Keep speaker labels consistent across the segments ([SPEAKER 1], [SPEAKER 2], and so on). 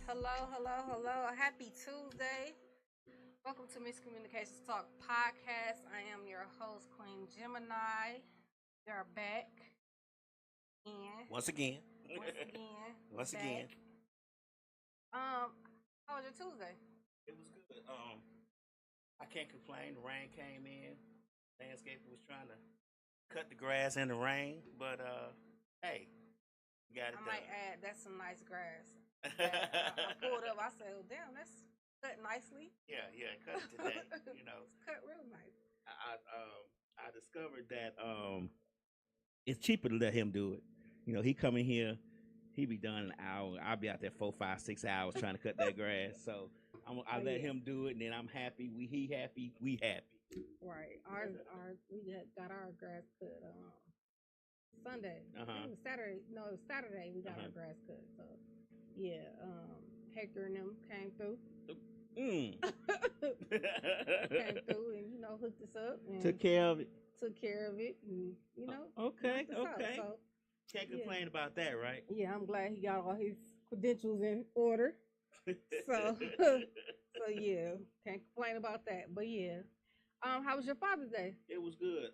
[SPEAKER 1] Hello, hello, hello. Happy Tuesday. Welcome to Miscommunications Talk Podcast. I am your host, Queen Gemini. We are back. And
[SPEAKER 2] Once again.
[SPEAKER 1] once again,
[SPEAKER 2] Once
[SPEAKER 1] back.
[SPEAKER 2] again.
[SPEAKER 1] How was your Tuesday?
[SPEAKER 2] It was good. I can't complain. The rain came in. Landscaper was trying to cut the grass in the rain, but hey, we got it
[SPEAKER 1] I
[SPEAKER 2] done.
[SPEAKER 1] might add that's some nice grass. I pulled up. I said, "Oh, damn, that's cut nicely."
[SPEAKER 2] Yeah, cut it today.
[SPEAKER 1] It's cut real nice.
[SPEAKER 2] I discovered that it's cheaper to let him do it. He come in here, he be done in an hour. I'll be out there 4, 5, 6 hours trying to cut that grass. So I let him do it, and then I'm happy. He happy. We happy.
[SPEAKER 1] Right. Ours, we got our grass cut Sunday. I think it was Saturday. No, it was Saturday. We got our grass cut. So yeah, Hector and them came through. Came through and hooked us up and
[SPEAKER 2] Took care of it.
[SPEAKER 1] And
[SPEAKER 2] Okay.
[SPEAKER 1] hooked us up. So
[SPEAKER 2] Can't complain about that, right?
[SPEAKER 1] yeah, I'm glad he got all his credentials in order. So so yeah, can't complain about that. But yeah, how was your Father's Day?
[SPEAKER 2] It was good.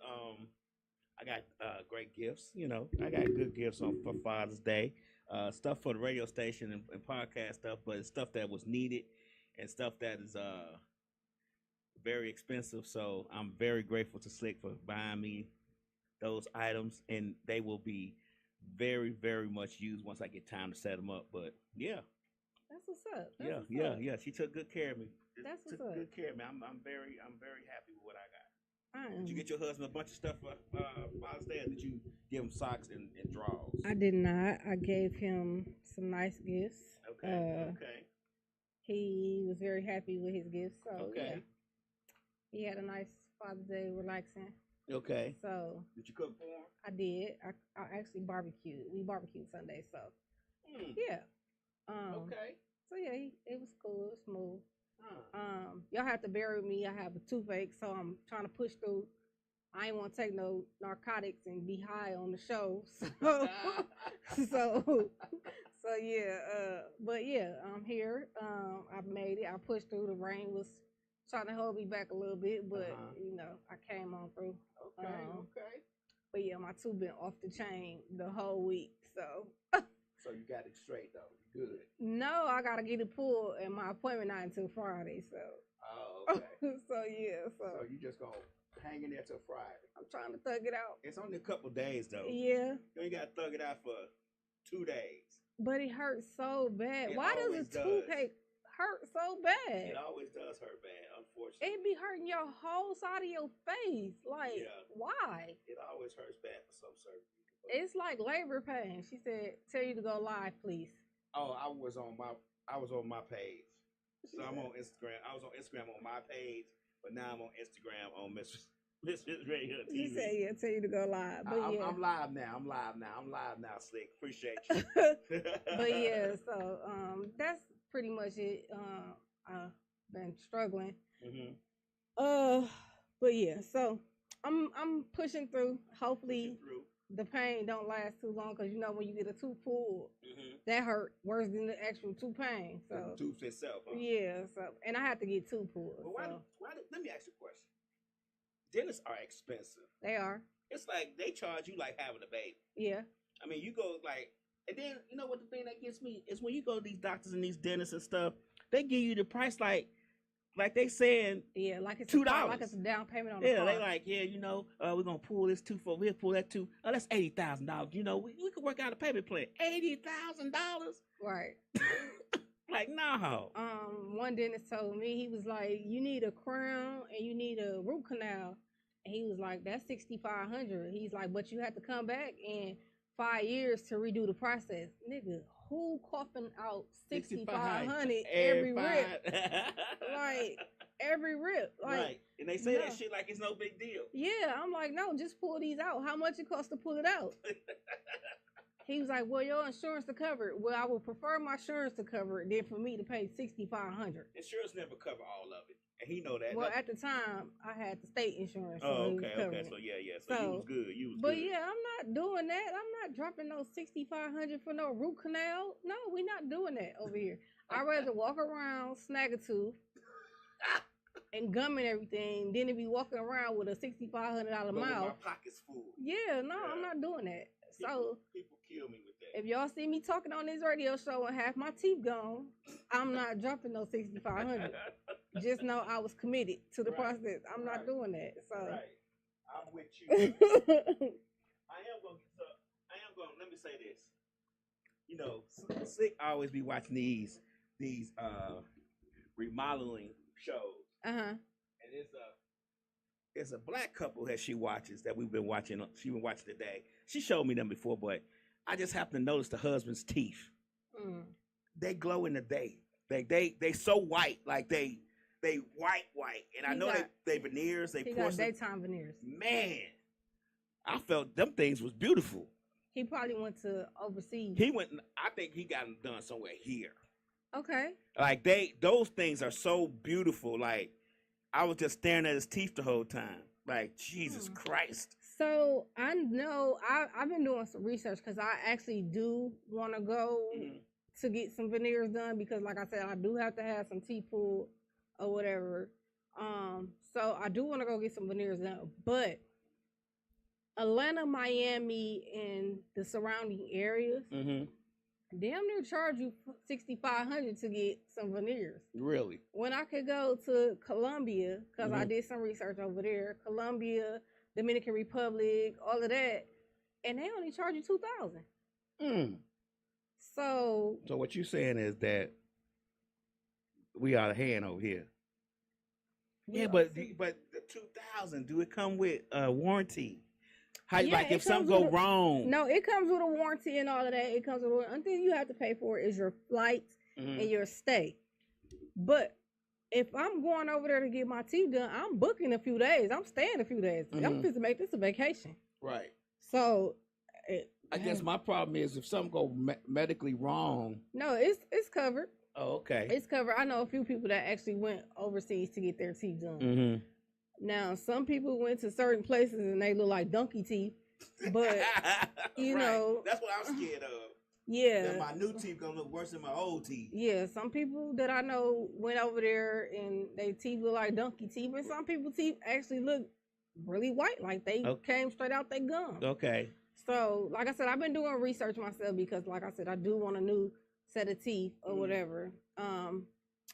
[SPEAKER 2] I got great gifts. I got good gifts for Father's Day. Stuff for the radio station and podcast stuff, but it's stuff that was needed and stuff that is very expensive. So I'm very grateful to Slick for buying me those items, and they will be very, very much used once I get time to set them up. But yeah,
[SPEAKER 1] That's what's up. That's
[SPEAKER 2] yeah,
[SPEAKER 1] what's
[SPEAKER 2] yeah,
[SPEAKER 1] up.
[SPEAKER 2] yeah. She took good care of me.
[SPEAKER 1] That's
[SPEAKER 2] Took
[SPEAKER 1] what's up.
[SPEAKER 2] good care of me. I'm very happy with what I got.
[SPEAKER 1] I
[SPEAKER 2] Did you
[SPEAKER 1] am.
[SPEAKER 2] get your husband a bunch of stuff for Father's Day, or did you give him socks and drawers?
[SPEAKER 1] I did not. I gave him some nice gifts.
[SPEAKER 2] Okay, okay,
[SPEAKER 1] He was very happy with his gifts. So yeah,
[SPEAKER 2] okay,
[SPEAKER 1] he had a nice Father's Day relaxing.
[SPEAKER 2] okay.
[SPEAKER 1] So
[SPEAKER 2] Did you cook for him?
[SPEAKER 1] I did. I actually barbecued. We barbecued Sunday. So
[SPEAKER 2] Hmm.
[SPEAKER 1] yeah.
[SPEAKER 2] Okay.
[SPEAKER 1] So yeah, it was cool. It was smooth.
[SPEAKER 2] Huh.
[SPEAKER 1] Y'all have to bear with me. I have a toothache, so I'm trying to push through. I ain't want to take no narcotics and be high on the show. So, so, so yeah. But yeah, I'm here. I made it. I pushed through. The rain was trying to hold me back a little bit, but you know, I came on through.
[SPEAKER 2] Okay, okay.
[SPEAKER 1] But yeah, my tooth been off the chain the whole week. So
[SPEAKER 2] So you got it straight though. You good.
[SPEAKER 1] no, I gotta get it pulled, and my appointment not until Friday. So
[SPEAKER 2] Oh, okay.
[SPEAKER 1] so yeah. So
[SPEAKER 2] you just gonna hang in there till Friday.
[SPEAKER 1] I'm trying to thug it out.
[SPEAKER 2] It's only a couple days though.
[SPEAKER 1] Yeah.
[SPEAKER 2] You ain't gotta thug it out for 2 days.
[SPEAKER 1] But it hurts so bad.
[SPEAKER 2] It
[SPEAKER 1] Why does
[SPEAKER 2] always
[SPEAKER 1] a
[SPEAKER 2] does.
[SPEAKER 1] toothache hurt so bad?
[SPEAKER 2] It always does hurt bad, unfortunately.
[SPEAKER 1] It be hurting your whole side of your face. Like,
[SPEAKER 2] Yeah.
[SPEAKER 1] why?
[SPEAKER 2] It always hurts bad for some certain people.
[SPEAKER 1] It's like labor pain. She said, "Tell you to go live, please."
[SPEAKER 2] Oh, I was on my page. So I'm on Instagram. I was on Instagram on my page, but now I'm on Instagram on Miss Radio
[SPEAKER 1] She
[SPEAKER 2] TV.
[SPEAKER 1] said, "Yeah, tell you to go live." But yeah,
[SPEAKER 2] I'm live now. I'm live now, Slick. Appreciate you.
[SPEAKER 1] but yeah. So that's pretty much it. I've been struggling.
[SPEAKER 2] Mm-hmm.
[SPEAKER 1] But yeah. So I'm pushing through. Hopefully, the pain don't last too long, because you know when you get a tooth pulled, that hurt worse than the actual tooth pain. So
[SPEAKER 2] the tooth itself. Huh?
[SPEAKER 1] yeah. So and I had to get tooth pulled.
[SPEAKER 2] But let me ask you a question. Dentists are expensive.
[SPEAKER 1] They are.
[SPEAKER 2] It's like they charge you like having a baby.
[SPEAKER 1] Yeah.
[SPEAKER 2] I mean, you go like, and then you know what the thing that gets me is when you go to these doctors and these dentists and stuff, they give you the price like they saying
[SPEAKER 1] like it's
[SPEAKER 2] $2.
[SPEAKER 1] Like it's a down payment on the car.
[SPEAKER 2] They like, we're gonna pull this tooth for, we'll pull that tooth. Oh, that's $80,000. You know, we could work out a payment plan. $80,000.
[SPEAKER 1] Right.
[SPEAKER 2] Like no.
[SPEAKER 1] One dentist told me, he was like, you need a crown and you need a root canal, and he was like, that's $6,500. He's like, but you have to come back in 5 years to redo the process. Nigga, who coughing out $6,500 every rip? Like every rip. Like,
[SPEAKER 2] right. And they say that shit like it's no big deal.
[SPEAKER 1] Yeah, I'm like, no, just pull these out. How much it costs to pull it out? He was like, well, your insurance to cover it. Well, I would prefer my insurance to cover it than for me to pay $6,500.
[SPEAKER 2] Insurance never cover all of it, and he know that.
[SPEAKER 1] Well, at the time, I had the state insurance. So
[SPEAKER 2] okay. So yeah. So you was good.
[SPEAKER 1] But yeah, I'm not doing that. I'm not dropping no $6,500 for no root canal. No, we're not doing that over here. I'd rather walk around, snag a tooth, and gum and everything, then to be walking around with a $6,500 mouth.
[SPEAKER 2] My pocket's full.
[SPEAKER 1] Yeah, no, I'm not doing that. So
[SPEAKER 2] people kill me with that.
[SPEAKER 1] If y'all see me talking on this radio show and half my teeth gone, I'm not dropping no $6,500. Just know I was committed to the process. I'm not doing that. So
[SPEAKER 2] I'm with you. I am going. Let me say this. You know, Slick always be watching these remodeling shows. And it's a black couple that she watches that we've been watching. She's been watching today. She showed me them before, but I just happened to notice the husband's teeth. They glow in the day. They so white, like they white, and I know they veneers. They
[SPEAKER 1] got daytime veneers.
[SPEAKER 2] Man, I felt them things was beautiful.
[SPEAKER 1] He probably went to overseas.
[SPEAKER 2] I think he got them done somewhere here.
[SPEAKER 1] Okay.
[SPEAKER 2] Like those things are so beautiful. Like I was just staring at his teeth the whole time. Like Jesus Christ.
[SPEAKER 1] So I know I've been doing some research, because I actually do want to go to get some veneers done, because like I said, I do have to have some teeth pulled or whatever. So I do want to go get some veneers done, but Atlanta, Miami, and the surrounding areas, damn near charge you $6,500 to get some veneers.
[SPEAKER 2] Really?
[SPEAKER 1] When I could go to Colombia, because I
[SPEAKER 2] Mhm.
[SPEAKER 1] did some research over there, Colombia, Dominican Republic, all of that, and they only charge you $2,000.
[SPEAKER 2] Mm.
[SPEAKER 1] So
[SPEAKER 2] So what you saying is that we out of hand over here. Yeah, but the 2000, do it come with a warranty? How
[SPEAKER 1] Yeah,
[SPEAKER 2] like
[SPEAKER 1] it
[SPEAKER 2] if something
[SPEAKER 1] comes
[SPEAKER 2] go
[SPEAKER 1] with a-
[SPEAKER 2] wrong?
[SPEAKER 1] no, it comes with a warranty and all of that. It comes with a only thing you have to pay for is your flights
[SPEAKER 2] Mhm.
[SPEAKER 1] and your stay. But if I'm going over there to get my teeth done, I'm booking a few days. I'm staying a few days. I'm
[SPEAKER 2] Mhm.
[SPEAKER 1] supposed to make this a vacation.
[SPEAKER 2] Right.
[SPEAKER 1] So
[SPEAKER 2] I guess my problem is if something go medically wrong.
[SPEAKER 1] no, it's covered.
[SPEAKER 2] Oh, okay.
[SPEAKER 1] It's covered. I know a few people that actually went overseas to get their teeth done.
[SPEAKER 2] Mm-hmm.
[SPEAKER 1] Now, some people went to certain places and they look like donkey teeth, but you know,
[SPEAKER 2] that's what I'm scared of.
[SPEAKER 1] yeah,
[SPEAKER 2] That my new teeth gonna look worse than my old teeth.
[SPEAKER 1] yeah. Some people that I know went over there and their teeth look like donkey teeth, and some people's teeth actually look really white, like they came straight out their gum.
[SPEAKER 2] Okay.
[SPEAKER 1] So, like I said, I've been doing research myself because, like I said, I do want a new set of teeth or whatever.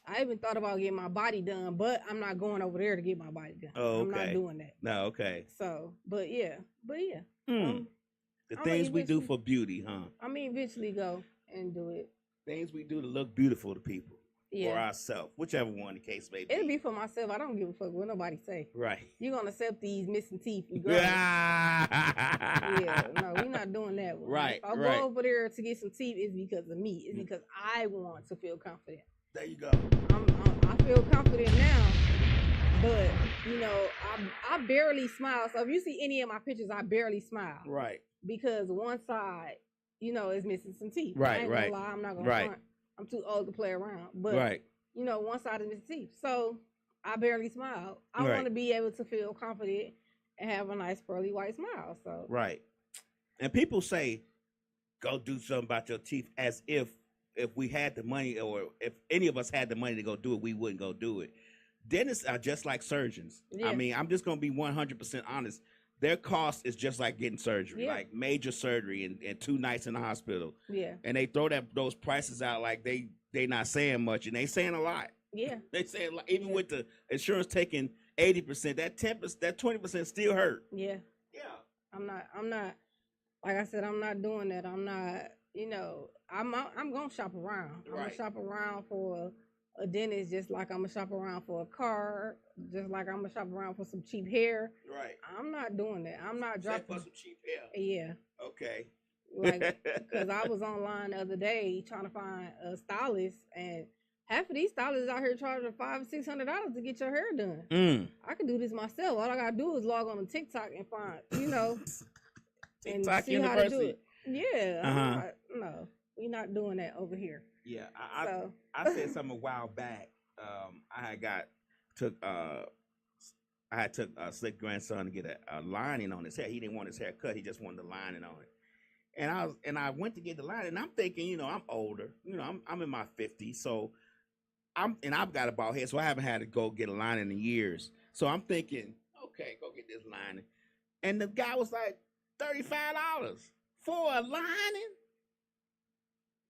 [SPEAKER 1] I even thought about getting my body done, but I'm not going over there to get my body done.
[SPEAKER 2] Oh,
[SPEAKER 1] I'm not
[SPEAKER 2] okay.
[SPEAKER 1] doing that.
[SPEAKER 2] No, okay.
[SPEAKER 1] So, but yeah.
[SPEAKER 2] The
[SPEAKER 1] I'm
[SPEAKER 2] things we do
[SPEAKER 1] eventually-
[SPEAKER 2] for beauty, huh?
[SPEAKER 1] I mean, eventually go and do it.
[SPEAKER 2] Things we do to look beautiful to people or
[SPEAKER 1] Yeah,
[SPEAKER 2] ourselves, whichever one the case may be.
[SPEAKER 1] it'll be for myself. I don't give a fuck what nobody say.
[SPEAKER 2] Right.
[SPEAKER 1] You're gonna accept these missing teeth, regardless. Yeah, no, we're not doing that one.
[SPEAKER 2] Right,
[SPEAKER 1] If I
[SPEAKER 2] right.
[SPEAKER 1] go over there to get some teeth, it's because of me. It's because I want to feel confident.
[SPEAKER 2] There you go.
[SPEAKER 1] I feel confident now, but you know, I barely smile. So if you see any of my pictures, I barely smile
[SPEAKER 2] Right.
[SPEAKER 1] because one side, you know, is missing some teeth.
[SPEAKER 2] Right,
[SPEAKER 1] I ain't
[SPEAKER 2] right.
[SPEAKER 1] gonna lie, I'm not gonna
[SPEAKER 2] Right.
[SPEAKER 1] front. I'm too old to play around. But
[SPEAKER 2] Right.
[SPEAKER 1] you know, one side is missing teeth. So I barely smile. I
[SPEAKER 2] Right.
[SPEAKER 1] want to be able to feel confident and have a nice pearly white smile. So
[SPEAKER 2] Right. And people say, go do something about your teeth as if we had the money or if any of us had the money to go do it, we wouldn't go do it. Dentists are just like surgeons.
[SPEAKER 1] Yeah.
[SPEAKER 2] I mean, I'm just going to be 100% honest. Their cost is just like getting surgery,
[SPEAKER 1] Yeah.
[SPEAKER 2] like major surgery and 2 nights in the hospital.
[SPEAKER 1] yeah,
[SPEAKER 2] And they throw those prices out like they not saying much, and they saying a lot.
[SPEAKER 1] yeah,
[SPEAKER 2] They saying like, even
[SPEAKER 1] Yeah.
[SPEAKER 2] with the insurance taking 80%, that 10%, that 20% still hurt.
[SPEAKER 1] yeah.
[SPEAKER 2] Yeah.
[SPEAKER 1] I'm not. Like I said, I'm not doing that. I'm not. You know, I'm gonna shop around. I'm gonna
[SPEAKER 2] Right.
[SPEAKER 1] shop around for a dentist, just like I'm gonna shop around for a car, just like I'm gonna shop around for some cheap hair.
[SPEAKER 2] Right.
[SPEAKER 1] I'm not doing that. I'm not
[SPEAKER 2] Except
[SPEAKER 1] dropping.
[SPEAKER 2] for some cheap hair.
[SPEAKER 1] Yeah,
[SPEAKER 2] Okay.
[SPEAKER 1] like because I was online the other day trying to find a stylist, and half of these stylists out here charging $500-$600 to get your hair done.
[SPEAKER 2] Mm.
[SPEAKER 1] I can do this myself. All I gotta do is log on to TikTok and find, you know, and
[SPEAKER 2] TikTok
[SPEAKER 1] see how to do
[SPEAKER 2] University.
[SPEAKER 1] it. Yeah,
[SPEAKER 2] Uh-huh.
[SPEAKER 1] no, we're not doing that over here.
[SPEAKER 2] Yeah,
[SPEAKER 1] So
[SPEAKER 2] I said something a while back. I had took a slick grandson to get a lining on his hair. He didn't want his hair cut. He just wanted the lining on it. And I went to get the lining. And I'm thinking, you know, I'm older. You know, I'm in my 50s, so I've got a bald head, so I haven't had to go get a lining in years. So I'm thinking, okay, go get this lining. And the guy was like, $35 for a lining.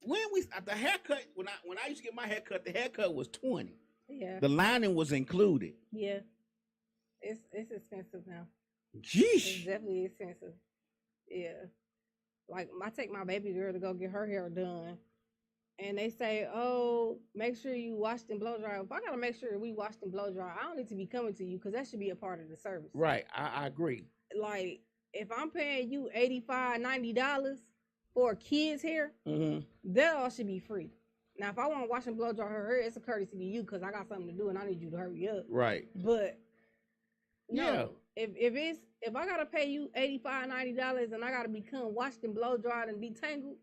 [SPEAKER 2] When the haircut, when I used to get my haircut, the haircut was $20.
[SPEAKER 1] yeah,
[SPEAKER 2] The lining was included.
[SPEAKER 1] yeah, it's expensive now. It's
[SPEAKER 2] Jeez.
[SPEAKER 1] definitely expensive. Yeah, like I take my baby girl to go get her hair done, and they say, "Oh, make sure you wash and blow dry." If I gotta make sure we wash and blow dry, I don't need to be coming to you because that should be a part of the service.
[SPEAKER 2] Right, I agree.
[SPEAKER 1] Like if I'm paying you $85-$90 for a kid's hair,
[SPEAKER 2] Mm-hmm.
[SPEAKER 1] that all should be free. Now, if I want to wash and blow dry her hair, it's a courtesy to you because I got something to do and I need you to hurry up.
[SPEAKER 2] Right.
[SPEAKER 1] But no,
[SPEAKER 2] Yeah.
[SPEAKER 1] if I gotta pay you $85-$90 and I gotta be washed and blow dried and detangled,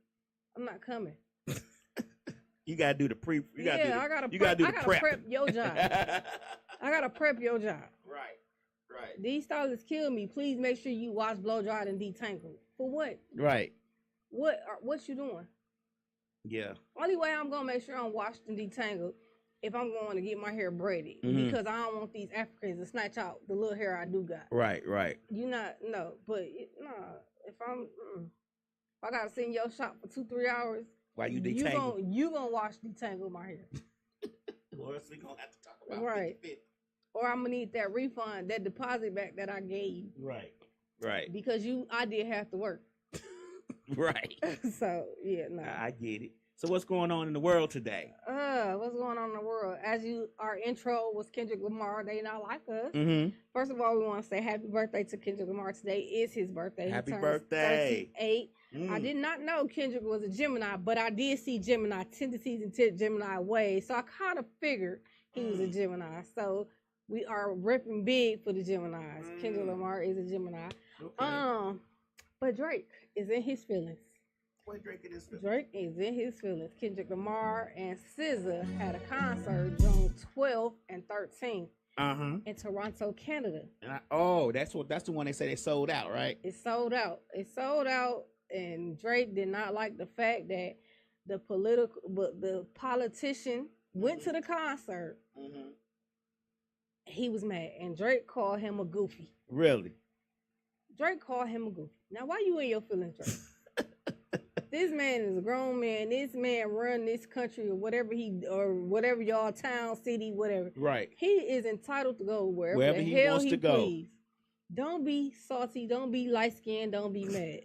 [SPEAKER 1] I'm not coming.
[SPEAKER 2] You gotta do the pre. You gotta do the,
[SPEAKER 1] I gotta
[SPEAKER 2] you
[SPEAKER 1] prep,
[SPEAKER 2] gotta do
[SPEAKER 1] I
[SPEAKER 2] the
[SPEAKER 1] gotta
[SPEAKER 2] prep.
[SPEAKER 1] prep your job. I gotta prep your job.
[SPEAKER 2] Right. Right.
[SPEAKER 1] These stylists kill me. Please make sure you wash, blow dried, and detangled. For what?
[SPEAKER 2] Right.
[SPEAKER 1] What you doing?
[SPEAKER 2] Yeah.
[SPEAKER 1] Only way I'm gonna make sure I'm washed and detangled if I'm going to get my hair braided
[SPEAKER 2] Mhm.
[SPEAKER 1] because I don't want these Africans to snatch out the little hair I do got.
[SPEAKER 2] Right. Right.
[SPEAKER 1] You not no, but nah. If I gotta sit in your shop for 2-3 hours
[SPEAKER 2] While you
[SPEAKER 1] You
[SPEAKER 2] detangle.
[SPEAKER 1] gonna watch detangle my hair,
[SPEAKER 2] Or else we gonna have to talk about
[SPEAKER 1] right?
[SPEAKER 2] 50-50.
[SPEAKER 1] Or I'm gonna need that refund, that deposit back that I gave you
[SPEAKER 2] Right. Right.
[SPEAKER 1] because I did have to work.
[SPEAKER 2] Right.
[SPEAKER 1] So yeah, no.
[SPEAKER 2] I get it. So what's going on in the world today?
[SPEAKER 1] What's going on in the world? Our intro was Kendrick Lamar. They not like us.
[SPEAKER 2] Mm-hmm.
[SPEAKER 1] First of all, we want to say happy birthday to Kendrick Lamar. Today is his birthday.
[SPEAKER 2] Happy
[SPEAKER 1] He turns
[SPEAKER 2] birthday.
[SPEAKER 1] 38. I did not know Kendrick was a Gemini, but I did see Gemini tendencies and Gemini ways. So I kind of figured he was a Gemini. So we are repping big for the Geminis. Kendrick Lamar is a Gemini.
[SPEAKER 2] Okay.
[SPEAKER 1] But Drake is in his feelings.
[SPEAKER 2] What Drake in his feelings?
[SPEAKER 1] Drake is in his feelings. Kendrick Lamar and SZA had a concert June 12th and 13th in Toronto, Canada.
[SPEAKER 2] And that's the one they say they sold out, right?
[SPEAKER 1] It sold out. And Drake did not like the fact that the politician went to the concert. He was mad, and Drake called him a goofy.
[SPEAKER 2] Really?
[SPEAKER 1] Drake called him a goofy. Now, why you in your feelings, Drake? This man is a grown man. This man run this country or whatever y'all town, city, whatever.
[SPEAKER 2] Right.
[SPEAKER 1] He is entitled to go wherever the
[SPEAKER 2] he
[SPEAKER 1] hell
[SPEAKER 2] wants
[SPEAKER 1] he
[SPEAKER 2] to go.
[SPEAKER 1] please. Don't be salty. Don't be light skinned. Don't be mad.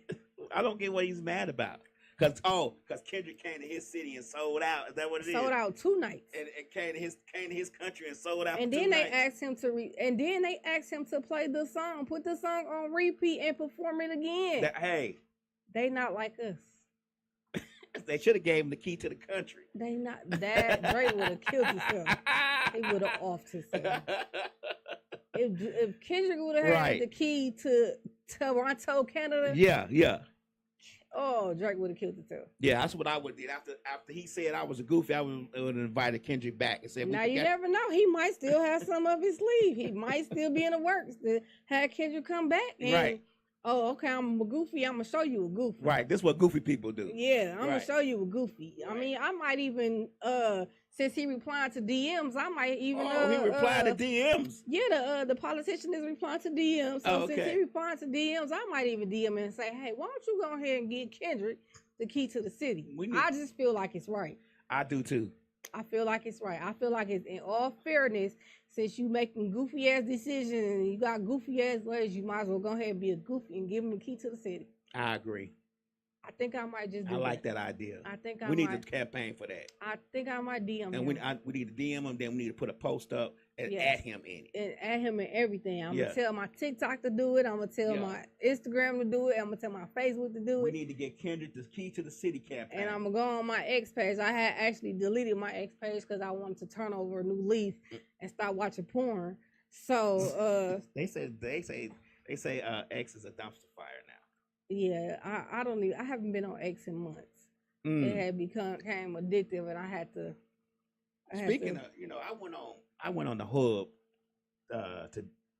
[SPEAKER 2] I don't get what he's mad about. Because Kendrick came to his city and sold out. Is that what it is?
[SPEAKER 1] Sold out 2 nights.
[SPEAKER 2] And came to his country and sold out.
[SPEAKER 1] And
[SPEAKER 2] for
[SPEAKER 1] then
[SPEAKER 2] 2
[SPEAKER 1] they
[SPEAKER 2] nights.
[SPEAKER 1] asked him to play the song, put the song on repeat, and perform it again. They not like us.
[SPEAKER 2] They should have gave him the key to the country.
[SPEAKER 1] They not that Drake would have killed himself. He would have offed himself. If Kendrick would have had the key to Toronto, Canada.
[SPEAKER 2] Yeah.
[SPEAKER 1] Oh, Drake would have killed himself.
[SPEAKER 2] Yeah, that's what I would do. After he said I was a goofy, I would have invited Kendrick back and said,
[SPEAKER 1] now you never know. He might still have some up his sleeve. He might still be in the works to have Kendrick come back. And,
[SPEAKER 2] right.
[SPEAKER 1] Oh, okay, I'm a goofy. I'm going to show you a goofy.
[SPEAKER 2] Right, this is what goofy people do.
[SPEAKER 1] Yeah, I'm going to show you a goofy. Right. I mean, I might even, since he replied to DMs, I might even...
[SPEAKER 2] he replied to DMs?
[SPEAKER 1] Yeah, the politician is replying to DMs. So since he replied to DMs, I might even DM him and say, hey, why don't you go ahead and get Kendrick the key to the city? I just feel like it's right.
[SPEAKER 2] I do too.
[SPEAKER 1] I feel like it's right. I feel like it's in all fairness, since you making goofy ass decisions and you got goofy ass ways, you might as well go ahead and be a goofy and give him the key to the city.
[SPEAKER 2] I agree.
[SPEAKER 1] I think I might just do
[SPEAKER 2] I like that idea.
[SPEAKER 1] I think
[SPEAKER 2] we need to campaign for that.
[SPEAKER 1] I think I might DM him.
[SPEAKER 2] And we need to DM him, then we need to put a post up and add him in it.
[SPEAKER 1] And add him in everything. I'm going to tell my TikTok to do it. I'm going to tell my Instagram to do it. I'm going to tell my Facebook to do it.
[SPEAKER 2] We need to get Kendrick the key to the city campaign.
[SPEAKER 1] And I'm going to go on my X page. I had actually deleted my X page because I wanted to turn over a new leaf and start watching porn. So
[SPEAKER 2] they say X is a dumpster fire now.
[SPEAKER 1] Yeah, I haven't been on X in months. It had become addictive, and I had to.
[SPEAKER 2] Speaking of, I went on the hub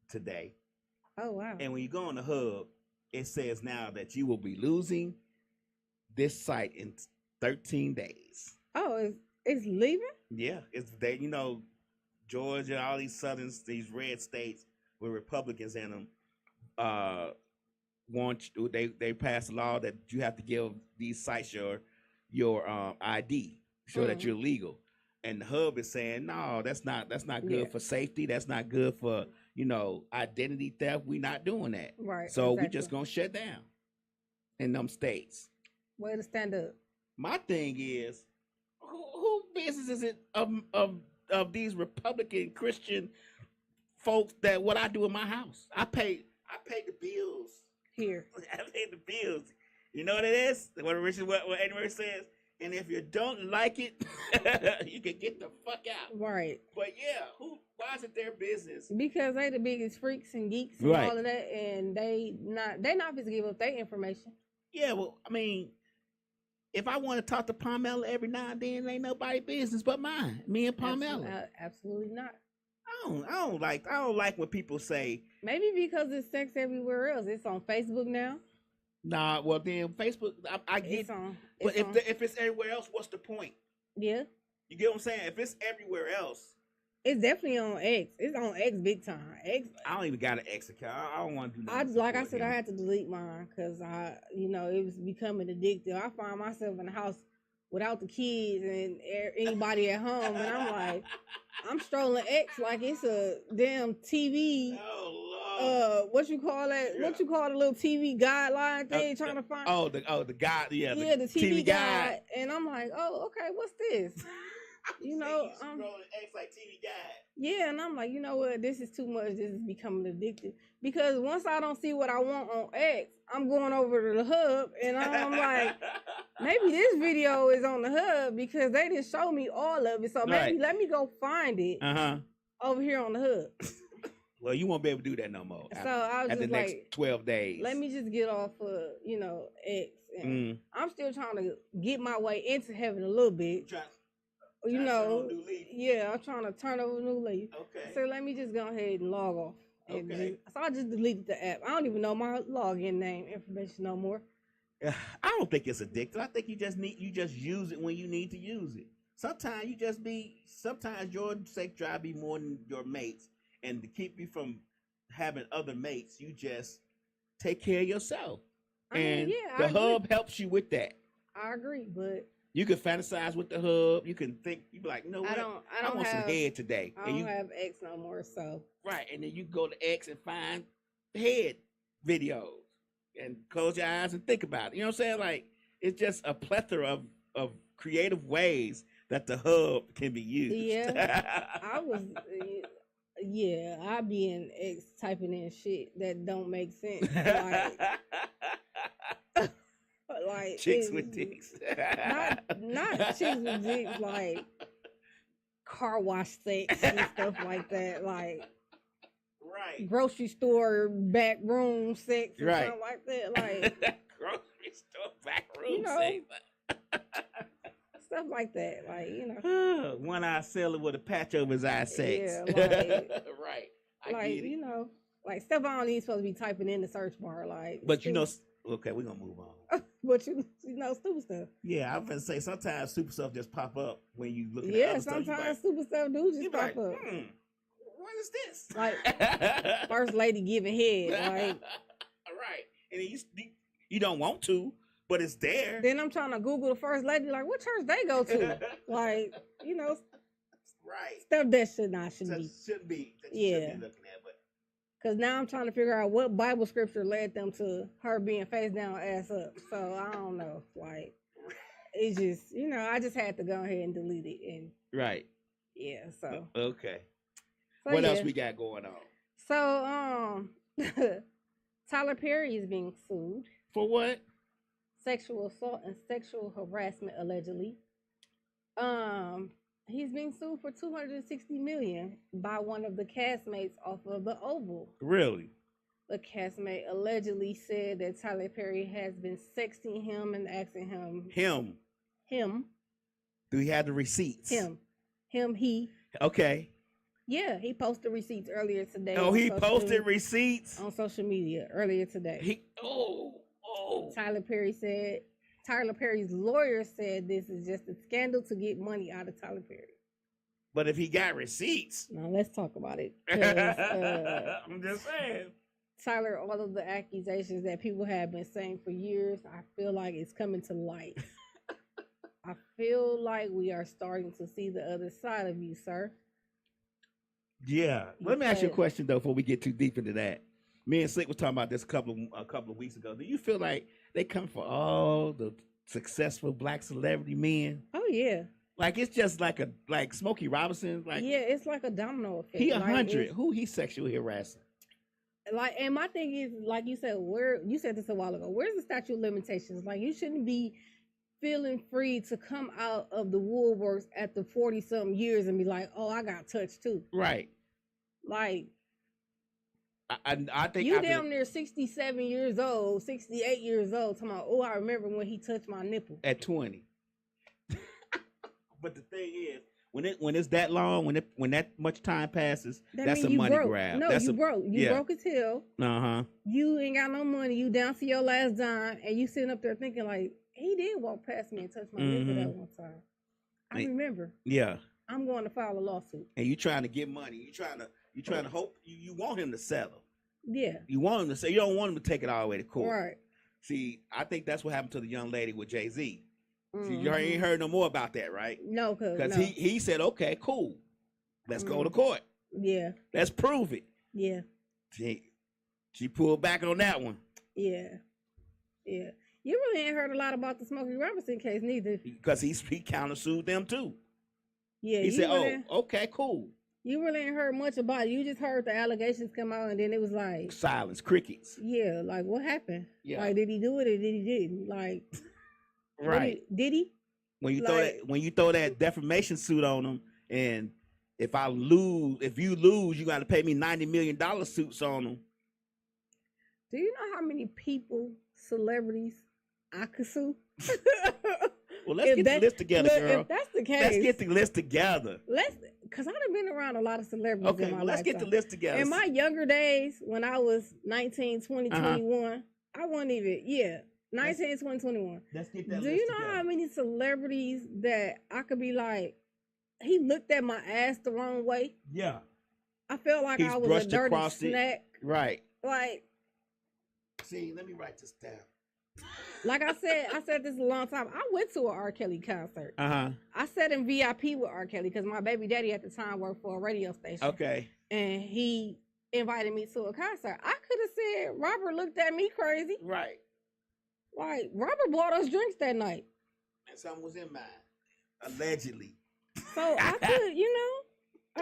[SPEAKER 2] today.
[SPEAKER 1] Oh wow!
[SPEAKER 2] And when you go on the hub, it says now that you will be losing this site in 13 days.
[SPEAKER 1] Oh, it's leaving?
[SPEAKER 2] Yeah, it's Georgia, all these these red states with Republicans in them. They passed a law that you have to give these sites your ID, show that you're legal. And the hub is saying, no, that's not good for safety. That's not good for identity theft. We're not doing that.
[SPEAKER 1] Right.
[SPEAKER 2] So we just gonna shut down in them states.
[SPEAKER 1] Way to stand up.
[SPEAKER 2] My thing is, who business is it of these Republican Christian folks that what I do in my house? I pay the bills.
[SPEAKER 1] Here.
[SPEAKER 2] I pay the bills. You know what it is? What Eddie Murphy says. And if you don't like it, you can get the fuck out.
[SPEAKER 1] Right.
[SPEAKER 2] But yeah, why is it their business?
[SPEAKER 1] Because they the biggest freaks and geeks and all of that, and they not supposed to give up their information. Yeah,
[SPEAKER 2] well, I mean, if I want to talk to Pamela every now and then, ain't nobody business but mine. Me and Pamela.
[SPEAKER 1] Absolutely not.
[SPEAKER 2] I don't like when people say,
[SPEAKER 1] maybe because it's sex everywhere else. It's on Facebook now.
[SPEAKER 2] Nah, well then Facebook, I get. But if it's everywhere else, what's the point?
[SPEAKER 1] Yeah.
[SPEAKER 2] You get what I'm saying? If it's everywhere else,
[SPEAKER 1] it's definitely on X. It's on X big time. X.
[SPEAKER 2] I don't even got an X account. I don't want to do that.
[SPEAKER 1] Like I said, I had to delete mine because it was becoming addictive. I find myself in the house without the kids and anybody at home, and I'm like, I'm strolling X like it's a damn TV.
[SPEAKER 2] Oh Lord.
[SPEAKER 1] What you call that?
[SPEAKER 2] Yeah.
[SPEAKER 1] What you call the little TV guideline thing? Trying to find.
[SPEAKER 2] The guide. Yeah,
[SPEAKER 1] Yeah, the TV
[SPEAKER 2] guide.
[SPEAKER 1] guide. And I'm like, oh, okay, what's this? You know,
[SPEAKER 2] scrolling X like TV guide.
[SPEAKER 1] Yeah, and I'm like, you know what? This is too much. This is becoming addictive. Because once I don't see what I want on X, I'm going over to the hub, and I'm like, maybe this video is on the hub because they didn't show me all of it. So maybe let me go find it over here on the hub.
[SPEAKER 2] Well, you won't be able to do that no more.
[SPEAKER 1] So I was
[SPEAKER 2] at
[SPEAKER 1] just
[SPEAKER 2] the next
[SPEAKER 1] like,
[SPEAKER 2] 12 days.
[SPEAKER 1] let me just get off of, X. And I'm still trying to get my way into heaven a little bit. Yeah, I'm trying to turn over a new leaf.
[SPEAKER 2] Okay.
[SPEAKER 1] So let me just go ahead and log off.
[SPEAKER 2] Okay.
[SPEAKER 1] So I just deleted the app. I don't even know my login name information no more.
[SPEAKER 2] I don't think it's addictive. I think you just use it when you need to use it. Sometimes your sex drive be more than your mates, and to keep you from having other mates, you just take care of yourself. The hub helps you with that.
[SPEAKER 1] I agree, but
[SPEAKER 2] you can fantasize with the hub. You can think, you be like, you know what? I want some head today.
[SPEAKER 1] I don't have X no more, so.
[SPEAKER 2] Right, and then you go to X and find head videos and close your eyes and think about it. You know what I'm saying? Like, it's just a plethora of creative ways that the hub can be used.
[SPEAKER 1] Yeah, I be in X typing in shit that don't make sense. Like
[SPEAKER 2] chicks with dicks.
[SPEAKER 1] not chicks with dicks, like car wash sex and stuff like that. Like grocery store back room sex or something like that. Like
[SPEAKER 2] grocery store back room sex.
[SPEAKER 1] Stuff like that. Like,
[SPEAKER 2] one eye sailor with a patch over his eye sex.
[SPEAKER 1] Yeah, like,
[SPEAKER 2] I get it.
[SPEAKER 1] Like stuff I don't even supposed to be typing in the search bar. Like,
[SPEAKER 2] but okay, we're gonna move on.
[SPEAKER 1] But stupid stuff.
[SPEAKER 2] Yeah, I'm gonna say sometimes stupid stuff just pop up when you look at other
[SPEAKER 1] sometimes
[SPEAKER 2] stuff,
[SPEAKER 1] stupid stuff do just pop up.
[SPEAKER 2] What is this?
[SPEAKER 1] Like first lady giving head. Like
[SPEAKER 2] right. And then you don't want to, but it's there.
[SPEAKER 1] Then I'm trying to Google the first lady, like what church they go to. Like, stuff that shouldn't be. Yeah. Because now I'm trying to figure out what Bible scripture led them to her being face down, ass up. So I don't know. Like, it's just, I just had to go ahead and delete it. And yeah, so.
[SPEAKER 2] Okay.
[SPEAKER 1] So,
[SPEAKER 2] what else we got going on?
[SPEAKER 1] So, Tyler Perry is being sued.
[SPEAKER 2] For what?
[SPEAKER 1] Sexual assault and sexual harassment, allegedly. He's being sued for $260 million by one of the castmates off of the Oval.
[SPEAKER 2] Really?
[SPEAKER 1] The castmate allegedly said that Tyler Perry has been sexting him and asking him. Him.
[SPEAKER 2] Do he have the receipts?
[SPEAKER 1] He.
[SPEAKER 2] Okay.
[SPEAKER 1] Yeah, he posted receipts earlier today.
[SPEAKER 2] Oh, he posted receipts
[SPEAKER 1] on social media earlier today. Tyler Perry's lawyer said this is just a scandal to get money out of Tyler Perry.
[SPEAKER 2] But if he got receipts.
[SPEAKER 1] Now let's talk about it.
[SPEAKER 2] I'm just saying.
[SPEAKER 1] Tyler, all of the accusations that people have been saying for years, I feel like it's coming to light. I feel like we are starting to see the other side of you, sir.
[SPEAKER 2] Yeah. Let me ask you a question, though, before we get too deep into that. Me and Slick was talking about this a couple of weeks ago. Do you feel like they come for all the successful black celebrity men?
[SPEAKER 1] Oh yeah.
[SPEAKER 2] Like it's just like Smokey Robinson. Like
[SPEAKER 1] it's like a domino effect.
[SPEAKER 2] He 100. Who he sexually harassing?
[SPEAKER 1] Like, and my thing is, like you said, you said this a while ago. Where's the statute of limitations? Like, you shouldn't be feeling free to come out of the woodworks at the 40-something years and be like, "Oh, I got touched too."
[SPEAKER 2] Right.
[SPEAKER 1] Like.
[SPEAKER 2] I think
[SPEAKER 1] you damn near 67 years old, 68 years old, talking about, "Oh, I remember when he touched my nipple."
[SPEAKER 2] At 20. But the thing is, when it's that long, when that much time passes, that's a money grab.
[SPEAKER 1] No, you broke. You broke as hell. You ain't got no money. You down to your last dime, and you sitting up there thinking like, he did walk past me and touch my nipple that one time. I remember.
[SPEAKER 2] Yeah.
[SPEAKER 1] I'm going to file a lawsuit.
[SPEAKER 2] And you trying to get money. You trying to hope you want him to settle.
[SPEAKER 1] Yeah.
[SPEAKER 2] You want him to say, you don't want him to take it all the way to court.
[SPEAKER 1] Right.
[SPEAKER 2] See, I think that's what happened to the young lady with Jay-Z. You ain't heard no more about that, right?
[SPEAKER 1] No,
[SPEAKER 2] Because
[SPEAKER 1] no.
[SPEAKER 2] he said, okay, cool. Let's go to
[SPEAKER 1] Mm.
[SPEAKER 2] court.
[SPEAKER 1] Yeah,
[SPEAKER 2] Let's prove it.
[SPEAKER 1] yeah,
[SPEAKER 2] She pulled back on that one
[SPEAKER 1] yeah, yeah. You really ain't heard a lot about the Smokey Robinson case, neither.
[SPEAKER 2] because he countersued them too.
[SPEAKER 1] Yeah,
[SPEAKER 2] He
[SPEAKER 1] you
[SPEAKER 2] said,
[SPEAKER 1] really,
[SPEAKER 2] oh, okay, cool.
[SPEAKER 1] you really ain't heard much about it. You just heard the allegations come out, and then it was like,
[SPEAKER 2] Silence, crickets.
[SPEAKER 1] yeah, like what happened?
[SPEAKER 2] Yeah.
[SPEAKER 1] Like, did he do it or did he didn't? Like,
[SPEAKER 2] Right.
[SPEAKER 1] Did he?
[SPEAKER 2] When you
[SPEAKER 1] Like-
[SPEAKER 2] when you throw that defamation suit on them, and if you lose, you got to pay me $90 million suits on them.
[SPEAKER 1] Do you know how many people, celebrities, I could sue?
[SPEAKER 2] Well, let's
[SPEAKER 1] If
[SPEAKER 2] get
[SPEAKER 1] that-
[SPEAKER 2] the list together,
[SPEAKER 1] Look,
[SPEAKER 2] girl.
[SPEAKER 1] if that's the case,
[SPEAKER 2] Let's get the list together.
[SPEAKER 1] Cause I've been around a lot of celebrities
[SPEAKER 2] Okay,
[SPEAKER 1] in my
[SPEAKER 2] well, let's get the
[SPEAKER 1] lifetime.
[SPEAKER 2] list together.
[SPEAKER 1] In my younger days, when I was 19, 20,
[SPEAKER 2] Uh-huh.
[SPEAKER 1] 21, I wasn't even, 19, 20, 21.
[SPEAKER 2] Let's get
[SPEAKER 1] Do you know how many celebrities that I could be like, he looked at my ass the wrong way?
[SPEAKER 2] Yeah.
[SPEAKER 1] I felt like
[SPEAKER 2] He's
[SPEAKER 1] I was a
[SPEAKER 2] brushed
[SPEAKER 1] dirty
[SPEAKER 2] across it.
[SPEAKER 1] snack.
[SPEAKER 2] Right.
[SPEAKER 1] Like
[SPEAKER 2] See, let me write this down.
[SPEAKER 1] I said this a long time. I went to an R. Kelly concert.
[SPEAKER 2] Uh-huh.
[SPEAKER 1] I sat in VIP with R. Kelly because my baby daddy at the time worked for a radio station.
[SPEAKER 2] Okay.
[SPEAKER 1] And he invited me to a concert. I could have said Robert looked at me crazy.
[SPEAKER 2] Right.
[SPEAKER 1] Like, Robert bought us drinks that night.
[SPEAKER 2] And something was in mine. Allegedly.
[SPEAKER 1] So I could,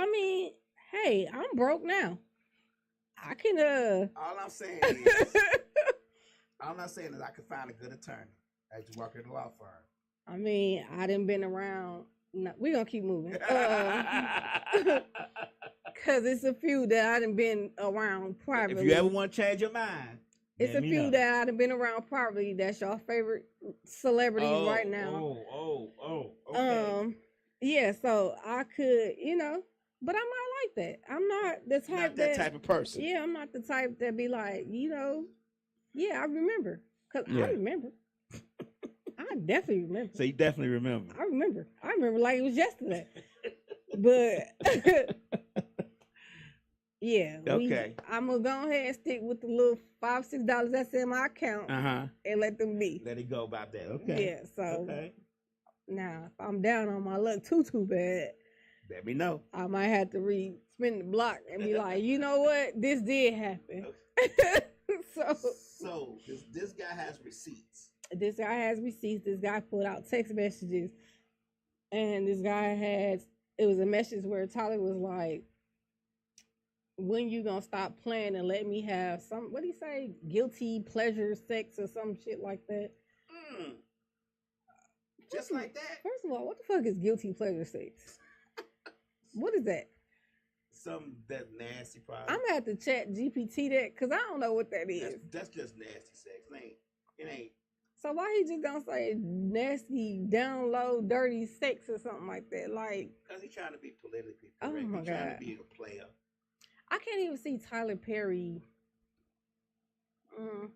[SPEAKER 1] I mean, hey, I'm broke now. I can
[SPEAKER 2] All I'm saying is, I could find a good attorney as you work at a law firm.
[SPEAKER 1] I mean, I done been around. No, we're gonna keep moving. Cause it's a few that I done been around privately.
[SPEAKER 2] If you ever want to change your mind,
[SPEAKER 1] It's a few that I done been around privately that's your favorite celebrities right now.
[SPEAKER 2] Okay.
[SPEAKER 1] Yeah, so I could, but I'm not like that. I'm not the type
[SPEAKER 2] Not that type of person.
[SPEAKER 1] Yeah, I'm not the type that be like, I remember. Cause
[SPEAKER 2] Yeah.
[SPEAKER 1] I remember. I definitely remember.
[SPEAKER 2] So you definitely remember.
[SPEAKER 1] I remember. I remember like it was yesterday. But yeah.
[SPEAKER 2] Okay.
[SPEAKER 1] I'm gonna go ahead and stick with the little $5-6 that's in my account
[SPEAKER 2] Uh-huh.
[SPEAKER 1] and let them be.
[SPEAKER 2] Let it go about that. Okay.
[SPEAKER 1] Yeah. So
[SPEAKER 2] Okay.
[SPEAKER 1] now if I'm down on my luck too bad,
[SPEAKER 2] Let me know.
[SPEAKER 1] I might have to spin the block and be like, you know what? This did happen.
[SPEAKER 2] So this guy has receipts.
[SPEAKER 1] This guy has receipts. This guy put out text messages. And this guy it was a message where Tyler was like, when you gonna stop playing and let me have some, what do you say? Guilty pleasure sex or some shit like that.
[SPEAKER 2] Just like that.
[SPEAKER 1] First of all, what the fuck is guilty pleasure sex? What is that?
[SPEAKER 2] Some that nasty probably.
[SPEAKER 1] I'm gonna have to chat GPT that because I don't know what that is.
[SPEAKER 2] That's just nasty sex. It ain't.
[SPEAKER 1] So why he just don't say nasty, down low, dirty sex or something like that? Like,
[SPEAKER 2] Because he's trying to be politically
[SPEAKER 1] Oh
[SPEAKER 2] correct.
[SPEAKER 1] my
[SPEAKER 2] He's trying
[SPEAKER 1] God.
[SPEAKER 2] to be a player.
[SPEAKER 1] I can't even see Tyler Perry.
[SPEAKER 2] You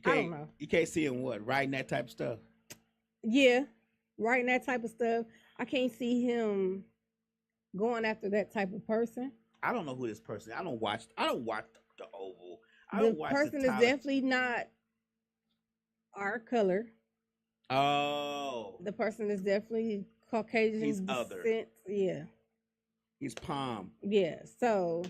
[SPEAKER 1] I
[SPEAKER 2] can't,
[SPEAKER 1] don't know.
[SPEAKER 2] You can't see him writing that type of stuff.
[SPEAKER 1] Yeah, writing that type of stuff. I can't see him going after that type of person.
[SPEAKER 2] I don't know who this person is. I don't watch the Oval. I
[SPEAKER 1] The
[SPEAKER 2] don't watch
[SPEAKER 1] person
[SPEAKER 2] the
[SPEAKER 1] is
[SPEAKER 2] Tyler.
[SPEAKER 1] definitely not our color.
[SPEAKER 2] Oh.
[SPEAKER 1] The person is definitely Caucasian
[SPEAKER 2] He's
[SPEAKER 1] descent.
[SPEAKER 2] other.
[SPEAKER 1] Yeah.
[SPEAKER 2] He's palm
[SPEAKER 1] So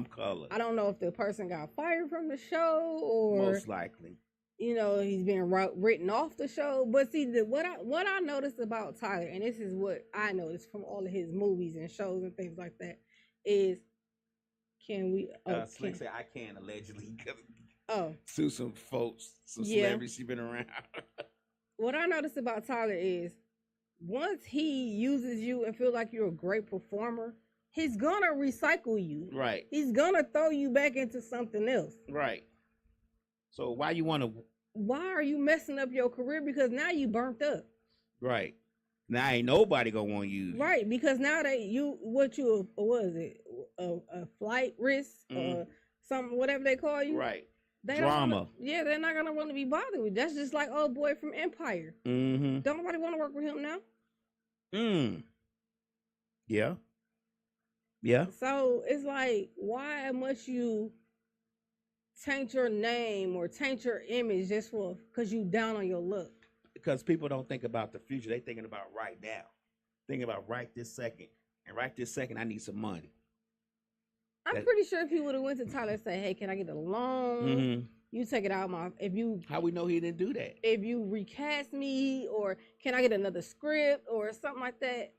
[SPEAKER 2] color.
[SPEAKER 1] I don't know if the person got fired from the show or
[SPEAKER 2] Most likely.
[SPEAKER 1] he's been written off the show. But see, what I noticed about Tyler, and this is what I noticed from all of his movies and shows and things like that, is
[SPEAKER 2] Slick said I can allegedly
[SPEAKER 1] oh,
[SPEAKER 2] sue some folks, some
[SPEAKER 1] Yeah.
[SPEAKER 2] celebrities she been around.
[SPEAKER 1] what I noticed about Tyler is once he uses you and feel like you're a great performer, he's gonna recycle you.
[SPEAKER 2] Right.
[SPEAKER 1] He's gonna throw you back into something else.
[SPEAKER 2] Right. So why you want to?
[SPEAKER 1] Why are you messing up your career? Because now you burnt up.
[SPEAKER 2] Right. Now ain't nobody gonna want you.
[SPEAKER 1] Right, because now what is it? A flight risk or something, whatever they call you.
[SPEAKER 2] Right.
[SPEAKER 1] They
[SPEAKER 2] Drama.
[SPEAKER 1] they're not gonna want to be bothered with. That's just like old boy from Empire.
[SPEAKER 2] Mm-hmm.
[SPEAKER 1] Don't nobody want to work with him now.
[SPEAKER 2] Yeah. Yeah.
[SPEAKER 1] So it's like, why must you taint your name or taint your image just because you down on your luck?
[SPEAKER 2] because people don't think about the future. They thinking about right now. Thinking about right this second. And right this second, I need some money.
[SPEAKER 1] I'm pretty sure if he would have went to Tyler and said, "Hey, can I get a loan?
[SPEAKER 2] Mm-hmm.
[SPEAKER 1] You take it out of my
[SPEAKER 2] How we know he didn't do that?
[SPEAKER 1] if you recast me, or can I get another script or something like that?"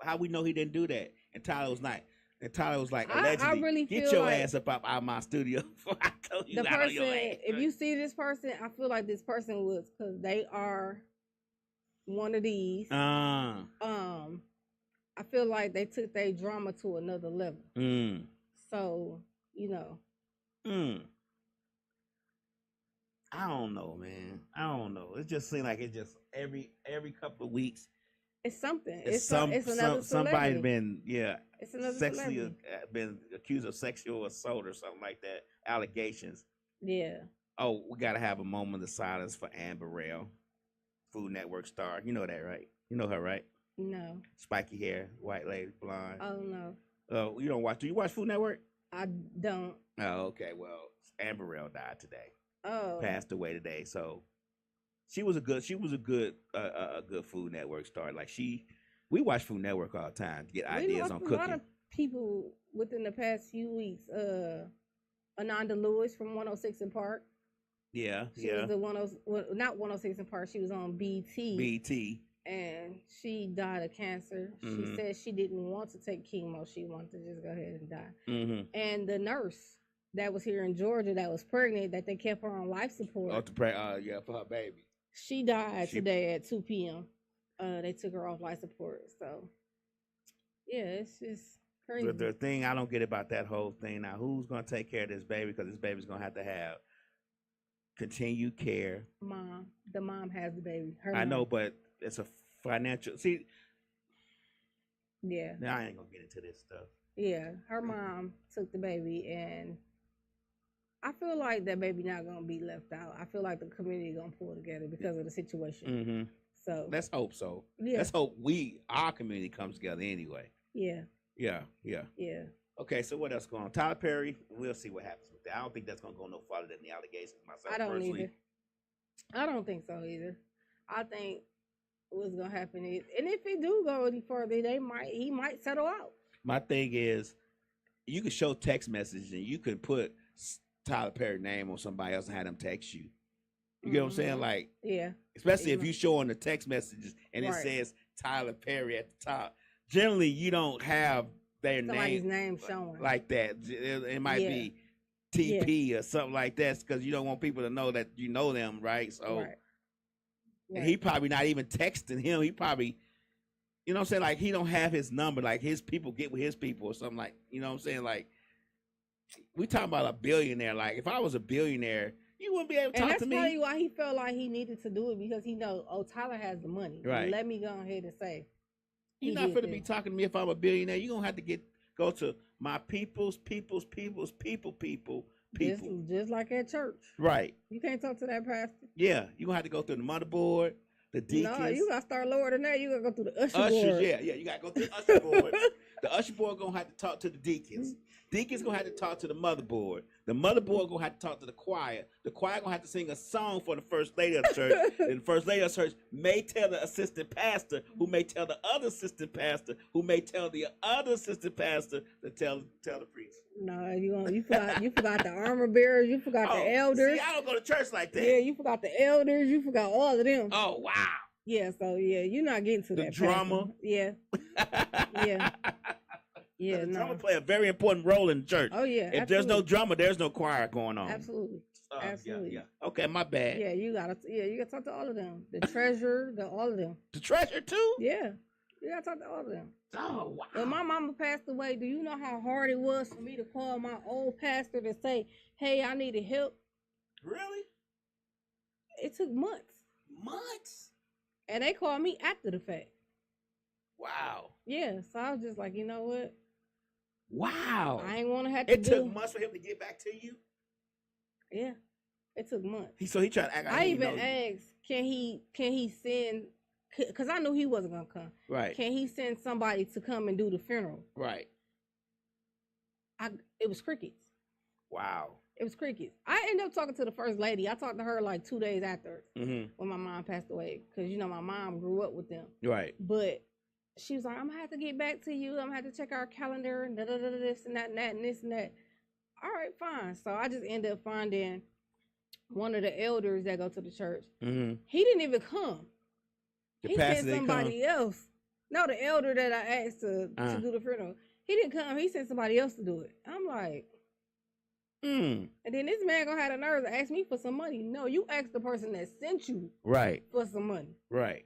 [SPEAKER 2] How we know he didn't do that? And Tyler was like,
[SPEAKER 1] I
[SPEAKER 2] allegedly,
[SPEAKER 1] really
[SPEAKER 2] get
[SPEAKER 1] feel
[SPEAKER 2] your
[SPEAKER 1] like
[SPEAKER 2] ass up out of my studio before I told you
[SPEAKER 1] the
[SPEAKER 2] out on your
[SPEAKER 1] person,
[SPEAKER 2] ass.
[SPEAKER 1] if you see this person, I feel like this person was, because they are one of these. I feel like they took their drama to another level. So,
[SPEAKER 2] I don't know, man. I don't know. It just seems like it just every couple of weeks.
[SPEAKER 1] It's something.
[SPEAKER 2] It's
[SPEAKER 1] another
[SPEAKER 2] somebody's
[SPEAKER 1] celebrity.
[SPEAKER 2] been
[SPEAKER 1] It's another
[SPEAKER 2] sexually
[SPEAKER 1] celebrity.
[SPEAKER 2] been accused of sexual assault or something like that. Allegations.
[SPEAKER 1] Yeah.
[SPEAKER 2] Oh, we gotta have a moment of silence for Amber Rail, Food Network star. You know that, right? You know her, right?
[SPEAKER 1] No.
[SPEAKER 2] Spiky hair, white lady, blonde.
[SPEAKER 1] Oh no.
[SPEAKER 2] Oh, you don't watch? Do you watch Food Network?
[SPEAKER 1] I don't.
[SPEAKER 2] Oh, okay. Well, Amber Rail died today.
[SPEAKER 1] Oh.
[SPEAKER 2] Passed away today. So she was a good Food Network star. Like we watch Food Network all the time to get ideas on cooking. A lot of
[SPEAKER 1] people within the past few weeks. Ananda Lewis from 106 in Park.
[SPEAKER 2] Yeah,
[SPEAKER 1] she was not 106 in Park. She was on BT.
[SPEAKER 2] BT.
[SPEAKER 1] And she died of cancer. She said she didn't want to take chemo. She wanted to just go ahead and die. And the nurse that was here in Georgia that was pregnant, that they kept her on life support.
[SPEAKER 2] For her baby.
[SPEAKER 1] She died today at 2 p.m. They took her off life support. So, yeah, it's just crazy.
[SPEAKER 2] But the thing I don't get about that whole thing now, who's going to take care of this baby? Because this baby's going to have continued care.
[SPEAKER 1] The mom has the baby.
[SPEAKER 2] I know, but it's a financial. See,
[SPEAKER 1] yeah.
[SPEAKER 2] Now I ain't gonna get into this stuff.
[SPEAKER 1] Yeah, her mom took the baby, and I feel like that baby not gonna be left out. I feel like the community gonna pull together because of the situation. So
[SPEAKER 2] let's hope so.
[SPEAKER 1] Yeah.
[SPEAKER 2] Let's hope our community comes together anyway.
[SPEAKER 1] Yeah.
[SPEAKER 2] Yeah. Okay, so what else going on? Tyler Perry, we'll see what happens with that. I don't think that's gonna go no farther than the allegations myself.
[SPEAKER 1] I don't
[SPEAKER 2] personally.
[SPEAKER 1] either. I don't think so either. I think what's gonna happen is, and if it do go any further, he might settle out.
[SPEAKER 2] My thing is, you can show text messages and you can put Tyler Perry name on somebody else and have them text you. You get what I'm saying? Like,
[SPEAKER 1] yeah.
[SPEAKER 2] Especially if you show on the text messages and it says Tyler Perry at the top. Generally, you don't have
[SPEAKER 1] somebody's name showing
[SPEAKER 2] like that. It might be TP or something like that, because you don't want people to know that you know them, right? So and he probably not even texting him. He probably, you know what I'm saying? Like, he don't have his number. Like, his people get with his people or something, like, you know what I'm saying? Like, we talking about a billionaire. Like, if I was a billionaire, you wouldn't be able to talk to me.
[SPEAKER 1] And that's probably why he felt like he needed to do it, because he knows, Tyler has the money.
[SPEAKER 2] Right.
[SPEAKER 1] Let me go ahead and say.
[SPEAKER 2] You're not going to be talking to me if I'm a billionaire. You're going to have to go to my people's people.
[SPEAKER 1] Just like at church.
[SPEAKER 2] Right.
[SPEAKER 1] You can't talk to that pastor.
[SPEAKER 2] Yeah. You're going to have to go through the motherboard, the deacons.
[SPEAKER 1] No, you got to start lower than that. You got to go through the usher
[SPEAKER 2] Yeah.
[SPEAKER 1] board.
[SPEAKER 2] You got to go through the usher board. The usher board going to have to talk to the deacons. Deacons going to have to talk to the motherboard. The motherboard going to have to talk to the choir. The choir going to have to sing a song for the first lady of the church. And the first lady of the church may tell the assistant pastor, who may tell the other assistant pastor, who may tell the other assistant pastor to tell the priest.
[SPEAKER 1] No, you forgot the armor bearers. You forgot the elders.
[SPEAKER 2] See, I don't go to church like that.
[SPEAKER 1] Yeah, you forgot the elders. You forgot all of them.
[SPEAKER 2] Oh, wow.
[SPEAKER 1] Yeah, so you're not getting to
[SPEAKER 2] the
[SPEAKER 1] that
[SPEAKER 2] drama.
[SPEAKER 1] Pastor. Yeah. Yeah,
[SPEAKER 2] the drama play a very important role in the church.
[SPEAKER 1] Oh yeah.
[SPEAKER 2] If there's no drama, there's no choir going on.
[SPEAKER 1] Absolutely. Absolutely.
[SPEAKER 2] Yeah. Okay, my bad.
[SPEAKER 1] Yeah, you gotta talk to all of them. The treasurer, all of them.
[SPEAKER 2] The treasurer too?
[SPEAKER 1] Yeah. You gotta talk to all of them.
[SPEAKER 2] Oh wow.
[SPEAKER 1] When my mama passed away, do you know how hard it was for me to call my old pastor to say, "Hey, I needed help"?
[SPEAKER 2] Really?
[SPEAKER 1] It took months.
[SPEAKER 2] Months?
[SPEAKER 1] And they called me after the fact.
[SPEAKER 2] Wow.
[SPEAKER 1] Yeah, so I was just like, you know what?
[SPEAKER 2] Wow.
[SPEAKER 1] I ain't want to have to
[SPEAKER 2] It took months for him to get back to you?
[SPEAKER 1] Yeah. It took months.
[SPEAKER 2] So he tried to act like
[SPEAKER 1] I even asked, can he send, because I knew he wasn't going to come.
[SPEAKER 2] Right.
[SPEAKER 1] Can he send somebody to come and do the funeral?
[SPEAKER 2] Right.
[SPEAKER 1] It was crickets.
[SPEAKER 2] Wow.
[SPEAKER 1] It was crickets. I ended up talking to the first lady. I talked to her like 2 days after
[SPEAKER 2] Mm-hmm.
[SPEAKER 1] when my mom passed away, because you know my mom grew up with them.
[SPEAKER 2] Right.
[SPEAKER 1] But she was like, "I'm gonna have to get back to you. I'm gonna have to check our calendar and this and that and that and this and that." All right, fine. So I just ended up finding one of the elders that go to the church.
[SPEAKER 2] Mm-hmm.
[SPEAKER 1] He didn't even come.
[SPEAKER 2] The
[SPEAKER 1] He
[SPEAKER 2] pastor
[SPEAKER 1] sent
[SPEAKER 2] didn't
[SPEAKER 1] somebody else. No, the elder that I asked to do the funeral. He didn't come. He sent somebody else to do it. I'm like, and then this man gonna have the nerve to ask me for some money. No, you asked the person that sent you
[SPEAKER 2] Right.
[SPEAKER 1] for some money.
[SPEAKER 2] Right.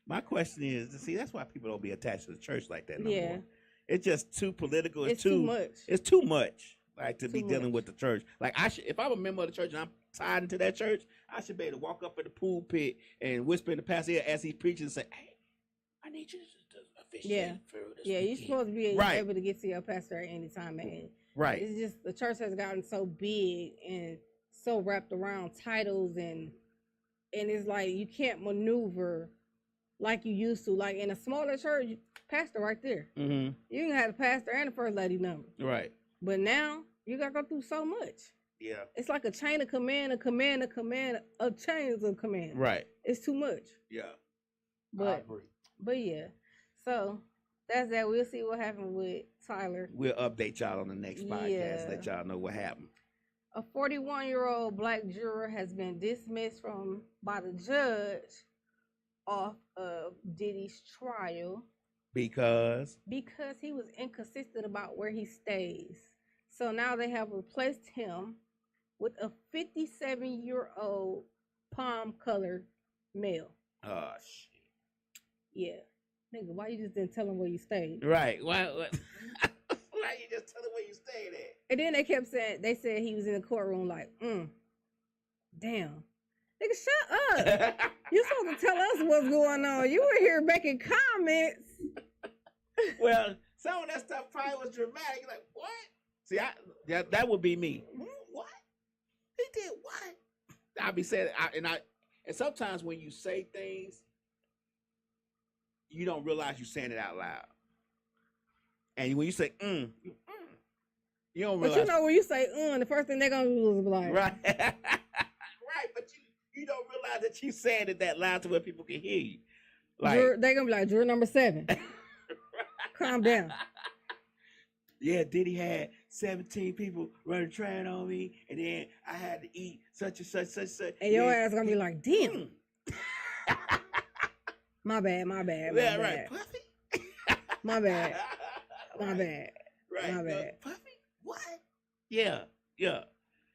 [SPEAKER 2] My question is, see, that's why people don't be attached to the church like that no
[SPEAKER 1] Yeah.
[SPEAKER 2] more. It's just too political.
[SPEAKER 1] It's too much.
[SPEAKER 2] It's too much. Like to
[SPEAKER 1] Too
[SPEAKER 2] be dealing
[SPEAKER 1] much.
[SPEAKER 2] with the church. Like I should, if I'm a member of the church and I'm tied into that church, I should be able to walk up in the pulpit and whisper in the pastor ear as he's preaching and say, "Hey, I need you to officiate
[SPEAKER 1] Yeah.
[SPEAKER 2] for this
[SPEAKER 1] Yeah, you're
[SPEAKER 2] weekend."
[SPEAKER 1] supposed to be
[SPEAKER 2] Right.
[SPEAKER 1] able to get to your pastor at any time, man.
[SPEAKER 2] Right.
[SPEAKER 1] It's just the church has gotten so big and so wrapped around titles and it's like you can't maneuver like you used to. Like in a smaller church, pastor right there.
[SPEAKER 2] Mm-hmm.
[SPEAKER 1] You can have the pastor and the first lady number.
[SPEAKER 2] Right.
[SPEAKER 1] But now you gotta go through so much.
[SPEAKER 2] Yeah.
[SPEAKER 1] It's like a chain of command, a chains of command.
[SPEAKER 2] Right.
[SPEAKER 1] It's too much.
[SPEAKER 2] Yeah. I
[SPEAKER 1] But
[SPEAKER 2] agree.
[SPEAKER 1] but yeah. So that's that. We'll see what happened with Tyler.
[SPEAKER 2] We'll update y'all on the next podcast.
[SPEAKER 1] Yeah.
[SPEAKER 2] Let y'all know what happened.
[SPEAKER 1] A 41-year-old black juror has been dismissed by the judge off of Diddy's trial
[SPEAKER 2] Because
[SPEAKER 1] because he was inconsistent about where he stays. So now they have replaced him with a 57-year-old palm-colored male.
[SPEAKER 2] shit.
[SPEAKER 1] Yeah. Nigga, why you just didn't tell him where you stayed?
[SPEAKER 2] Right. Why you just tell them where you stayed at?
[SPEAKER 1] And then they said he was in the courtroom like, damn. Nigga, shut up. You supposed to tell us what's going on. You were here making comments.
[SPEAKER 2] Well, some of that stuff probably was dramatic. You're like, what? See, that would be me. What? He did what? I'll be saying, and sometimes when you say things, you don't realize you're saying it out loud. And when you say, you don't realize.
[SPEAKER 1] But you know when you say, the first thing they're going to do is be like.
[SPEAKER 2] Right. Right, but you don't realize that you saying it that loud to where people can hear you. Like,
[SPEAKER 1] They're going to be like, juror number 7. Calm down.
[SPEAKER 2] Yeah, Diddy had 17 people running train on me, and then I had to eat such and such.
[SPEAKER 1] And your ass going to be like, damn. My bad.
[SPEAKER 2] Yeah, right. Puffy?
[SPEAKER 1] My bad. My
[SPEAKER 2] Right.
[SPEAKER 1] bad.
[SPEAKER 2] Right.
[SPEAKER 1] My
[SPEAKER 2] No,
[SPEAKER 1] bad.
[SPEAKER 2] Puffy? What? Yeah.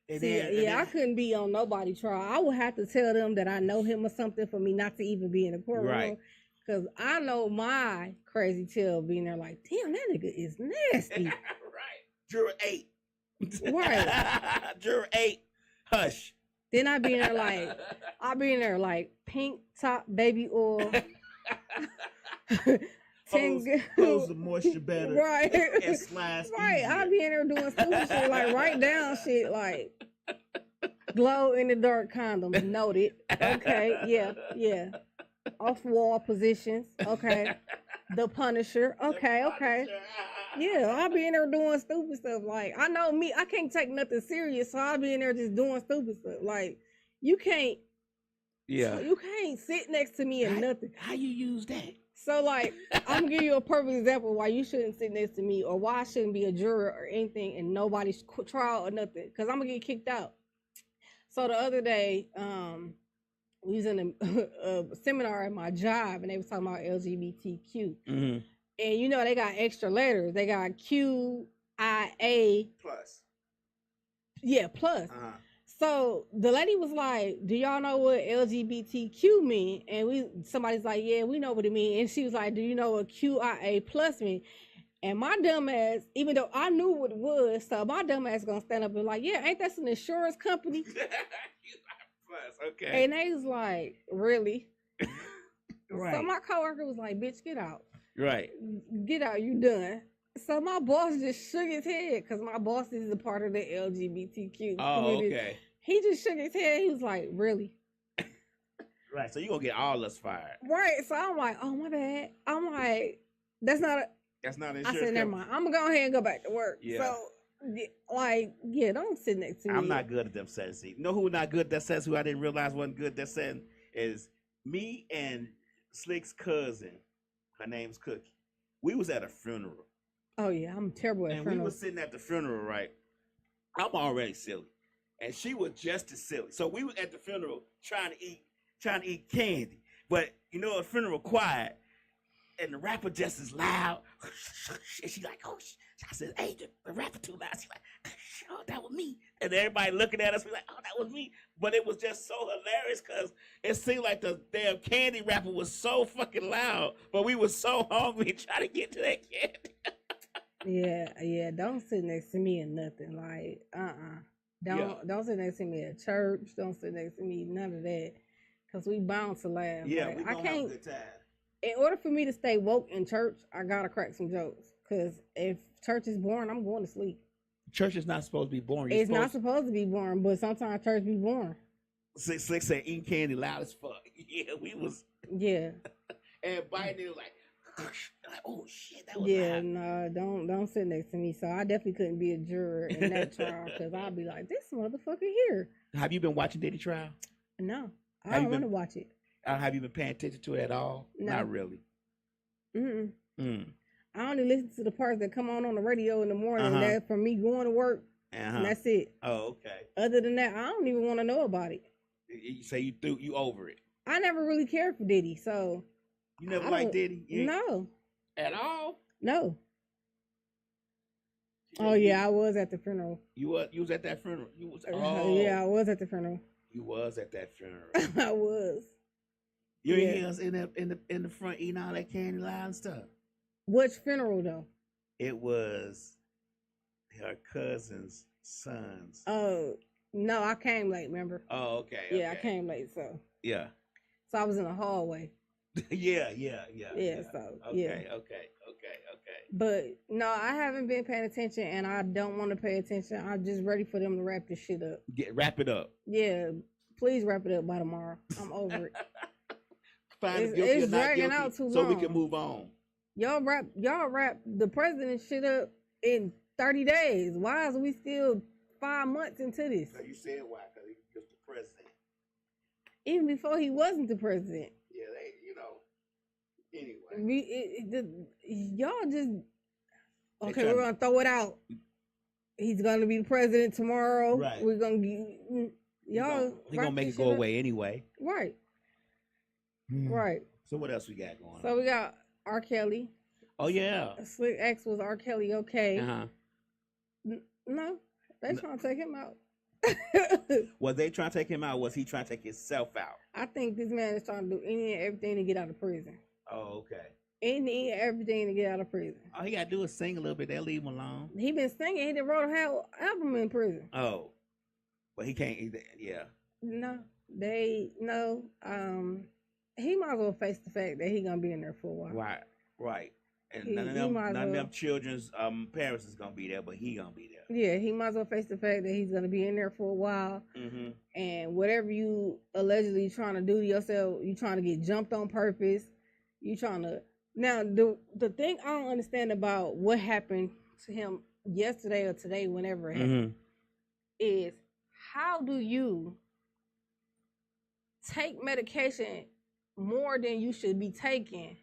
[SPEAKER 2] And
[SPEAKER 1] See,
[SPEAKER 2] then,
[SPEAKER 1] I couldn't be on nobody trial. I would have to tell them that I know him or something for me not to even be in the courtroom.
[SPEAKER 2] Right.
[SPEAKER 1] Because I know my crazy tail being there like, damn, that nigga is nasty.
[SPEAKER 2] Right. Juror 8.
[SPEAKER 1] Right.
[SPEAKER 2] Juror 8. Hush.
[SPEAKER 1] Then I be in there like pink top baby oil.
[SPEAKER 2] Holds the moisture better.
[SPEAKER 1] Right.
[SPEAKER 2] And slides
[SPEAKER 1] Right.
[SPEAKER 2] easier.
[SPEAKER 1] I be in there doing stupid shit, like write down shit like glow in the dark condoms. Noted. Okay. Yeah. Off wall positions. Okay. The Punisher. Okay. Yeah, I'll be in there doing stupid stuff. Like, I know me, I can't take nothing serious, so I'll be in there just doing stupid stuff. Like, you can't sit next to me and nothing.
[SPEAKER 2] How you use that?
[SPEAKER 1] So, like, I'm gonna give you a perfect example why you shouldn't sit next to me or why I shouldn't be a juror or anything in nobody's trial or nothing, because I'm gonna get kicked out. So the other day, we was in a seminar at my job, and they was talking about LGBTQ.
[SPEAKER 2] Mm-hmm.
[SPEAKER 1] And you know they got extra letters. They got QIA.
[SPEAKER 2] Plus.
[SPEAKER 1] Yeah, plus.
[SPEAKER 2] Uh-huh.
[SPEAKER 1] So the lady was like, "Do y'all know what LGBTQ mean?" And somebody's like, "Yeah, we know what it means." And she was like, "Do you know what QIA plus mean?" And my dumb ass, even though I knew what it was, so my dumb ass gonna stand up and like, "Yeah, ain't that an insurance company?"
[SPEAKER 2] Plus, okay.
[SPEAKER 1] And they was like, "Really?"
[SPEAKER 2] Right.
[SPEAKER 1] So my coworker was like, "Bitch, get out.
[SPEAKER 2] Right.
[SPEAKER 1] Get out, you done." So my boss just shook his head because my boss is a part of the LGBTQ community.
[SPEAKER 2] Okay.
[SPEAKER 1] He just shook his head. He was like, "Really?"
[SPEAKER 2] Right. So you gonna get all us fired.
[SPEAKER 1] Right. So I'm like, "Oh, my bad." I'm like, "That's not
[SPEAKER 2] That's not
[SPEAKER 1] I
[SPEAKER 2] insurance.
[SPEAKER 1] said, "Never mind. I'm gonna go ahead and go back to work."
[SPEAKER 2] Yeah.
[SPEAKER 1] So Like, yeah, don't sit next to me.
[SPEAKER 2] I'm not good at them setting seats. You know who not good that says who I didn't realize wasn't good that setting is me and Slick's cousin. Her name's Cookie. We was at a funeral.
[SPEAKER 1] Oh yeah, I'm terrible at
[SPEAKER 2] And we
[SPEAKER 1] funerals.
[SPEAKER 2] was sitting at the funeral, right? I'm already silly. And she was just as silly. So we was at the funeral trying to eat candy. But you know, a funeral quiet. And the rapper just as loud. And she like, oh, I said, hey, the rapper too loud. She like, oh, that was me. And everybody looking at us, we like, oh, that was me. But it was just so hilarious because it seemed like the damn candy rapper was so fucking loud, but we were so hungry trying to get to that candy.
[SPEAKER 1] Yeah. Don't sit next to me or nothing. Like, Don't sit next to me at church. Don't sit next to me, none of that. Cause we bound to laugh.
[SPEAKER 2] Yeah,
[SPEAKER 1] like,
[SPEAKER 2] we gonna have a good time.
[SPEAKER 1] In order for me to stay woke in church, I gotta crack some jokes. Cause if church is boring, I'm going to sleep.
[SPEAKER 2] Church is not supposed to be boring.
[SPEAKER 1] It's not supposed to be boring, but sometimes church be boring.
[SPEAKER 2] Slick said eating candy loud as fuck. Yeah, we was.
[SPEAKER 1] Yeah.
[SPEAKER 2] And biting it was like, oh shit, that was loud.
[SPEAKER 1] No, don't sit next to me. So I definitely couldn't be a juror in that trial because I'll be like, this motherfucker here.
[SPEAKER 2] Have you been watching Diddy trial?
[SPEAKER 1] No, I don't want to watch it.
[SPEAKER 2] Have you been paying attention to it at all?
[SPEAKER 1] No.
[SPEAKER 2] Not really.
[SPEAKER 1] I only listen to the parts that come on the radio in the morning. And that's from me going to work. And that's it.
[SPEAKER 2] Oh, okay.
[SPEAKER 1] Other than that, I don't even want to know about it.
[SPEAKER 2] You say you over it.
[SPEAKER 1] I never really cared for Diddy, so.
[SPEAKER 2] You never liked Diddy?
[SPEAKER 1] No.
[SPEAKER 2] At all?
[SPEAKER 1] No. Oh yeah, I was at the funeral.
[SPEAKER 2] You was at that funeral. You was.
[SPEAKER 1] Yeah, I was at the funeral.
[SPEAKER 2] You was at that funeral.
[SPEAKER 1] I was.
[SPEAKER 2] You was in the front eating all that candy loud and stuff.
[SPEAKER 1] Which funeral though?
[SPEAKER 2] It was her cousin's son's.
[SPEAKER 1] Oh no, I came late. Remember?
[SPEAKER 2] Oh okay.
[SPEAKER 1] Yeah, I came late. So.
[SPEAKER 2] Yeah.
[SPEAKER 1] So I was in the hallway.
[SPEAKER 2] Yeah.
[SPEAKER 1] So
[SPEAKER 2] okay.
[SPEAKER 1] But no, I haven't been paying attention, and I don't want to pay attention. I'm just ready for them to wrap this shit up.
[SPEAKER 2] Wrap it up.
[SPEAKER 1] Yeah, please wrap it up by tomorrow. I'm over it.
[SPEAKER 2] It's
[SPEAKER 1] dragging out too long,
[SPEAKER 2] so we can move on.
[SPEAKER 1] Y'all wrap the president shit up in 30 days. Why is we still 5 months into this?
[SPEAKER 2] You said why? Because he was the president.
[SPEAKER 1] Even before he wasn't the president.
[SPEAKER 2] Yeah, anyway.
[SPEAKER 1] Y'all just okay. We're gonna throw it out. He's gonna be the president tomorrow.
[SPEAKER 2] Right.
[SPEAKER 1] We're gonna y'all.
[SPEAKER 2] He gonna make it go away anyway.
[SPEAKER 1] Right. Right.
[SPEAKER 2] So what else we got going on?
[SPEAKER 1] So we got R. Kelly.
[SPEAKER 2] Oh yeah.
[SPEAKER 1] Slick X was R. Kelly. Okay. No, they trying to take him out.
[SPEAKER 2] Was they trying to take him out? Or was he trying to take himself out?
[SPEAKER 1] I think this man is trying to do any and everything to get out of prison.
[SPEAKER 2] Oh, okay.
[SPEAKER 1] Any and everything to get out of prison.
[SPEAKER 2] All he gotta do is sing a little bit. They'll leave him alone.
[SPEAKER 1] He been singing. He done wrote a whole album in prison.
[SPEAKER 2] Oh, but he can't. Yeah.
[SPEAKER 1] No, he might as well face the fact that he gonna be in there for a while.
[SPEAKER 2] Right. And none of them children's parents is gonna be there, but he gonna be there.
[SPEAKER 1] Yeah, he might as well face the fact that he's gonna be in there for a while. And whatever you allegedly trying to do to yourself, you trying to get jumped on purpose. You trying to now the thing I don't understand about what happened to him yesterday or today, whenever it happened, is how do you take medication more than you should be taking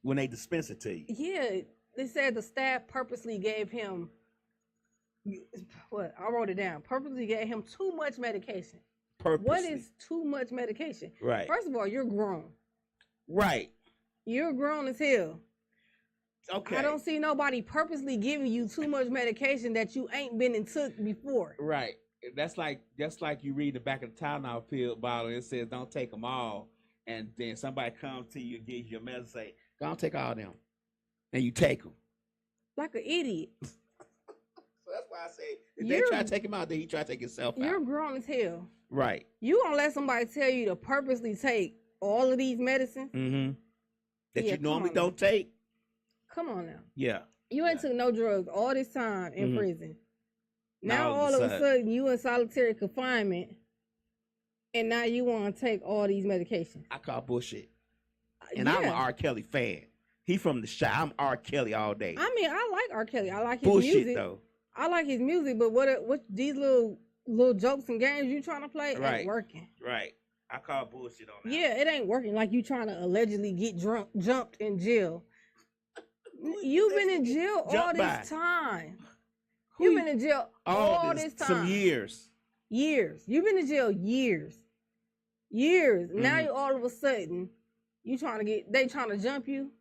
[SPEAKER 2] when they dispense it to you?
[SPEAKER 1] Yeah, they said the staff purposely gave him what I wrote it down. Purposely gave him too much medication.
[SPEAKER 2] Purposely.
[SPEAKER 1] What is too much medication?
[SPEAKER 2] Right.
[SPEAKER 1] First of all, you're grown.
[SPEAKER 2] Right.
[SPEAKER 1] You're grown as hell.
[SPEAKER 2] Okay.
[SPEAKER 1] I don't see nobody purposely giving you too much medication that you ain't been and took before.
[SPEAKER 2] Right. That's like you read the back of the Tylenol pill bottle and it says don't take them all, and then somebody comes to you and gives you a medicine, say go on, take all of them, and you take them
[SPEAKER 1] like an idiot.
[SPEAKER 2] So that's why I say if they try to take him out, then he try to take himself out.
[SPEAKER 1] You're grown as hell.
[SPEAKER 2] Right.
[SPEAKER 1] You gonna let somebody tell you to purposely take all of these medicines
[SPEAKER 2] that you normally don't take?
[SPEAKER 1] Come on now.
[SPEAKER 2] Yeah.
[SPEAKER 1] You ain't took no drugs all this time in prison. Now all of a sudden you in solitary confinement, and now you want to take all these medications.
[SPEAKER 2] I call bullshit. And I'm an R. Kelly fan. He from the shop. I'm R. Kelly all day.
[SPEAKER 1] I mean, I like R. Kelly. I like his
[SPEAKER 2] Bullshit
[SPEAKER 1] music.
[SPEAKER 2] though.
[SPEAKER 1] I like his music, but what these little jokes and games you trying to play
[SPEAKER 2] Right.
[SPEAKER 1] ain't working.
[SPEAKER 2] Right. I call bullshit on that.
[SPEAKER 1] Yeah, it ain't working. Like you trying to allegedly get jumped in jail. You've been in jail all this time. You've been in jail all this time.
[SPEAKER 2] Some years.
[SPEAKER 1] Years. You've been in jail years. Years. Now
[SPEAKER 2] Mhm.
[SPEAKER 1] you all of a sudden they trying to jump you.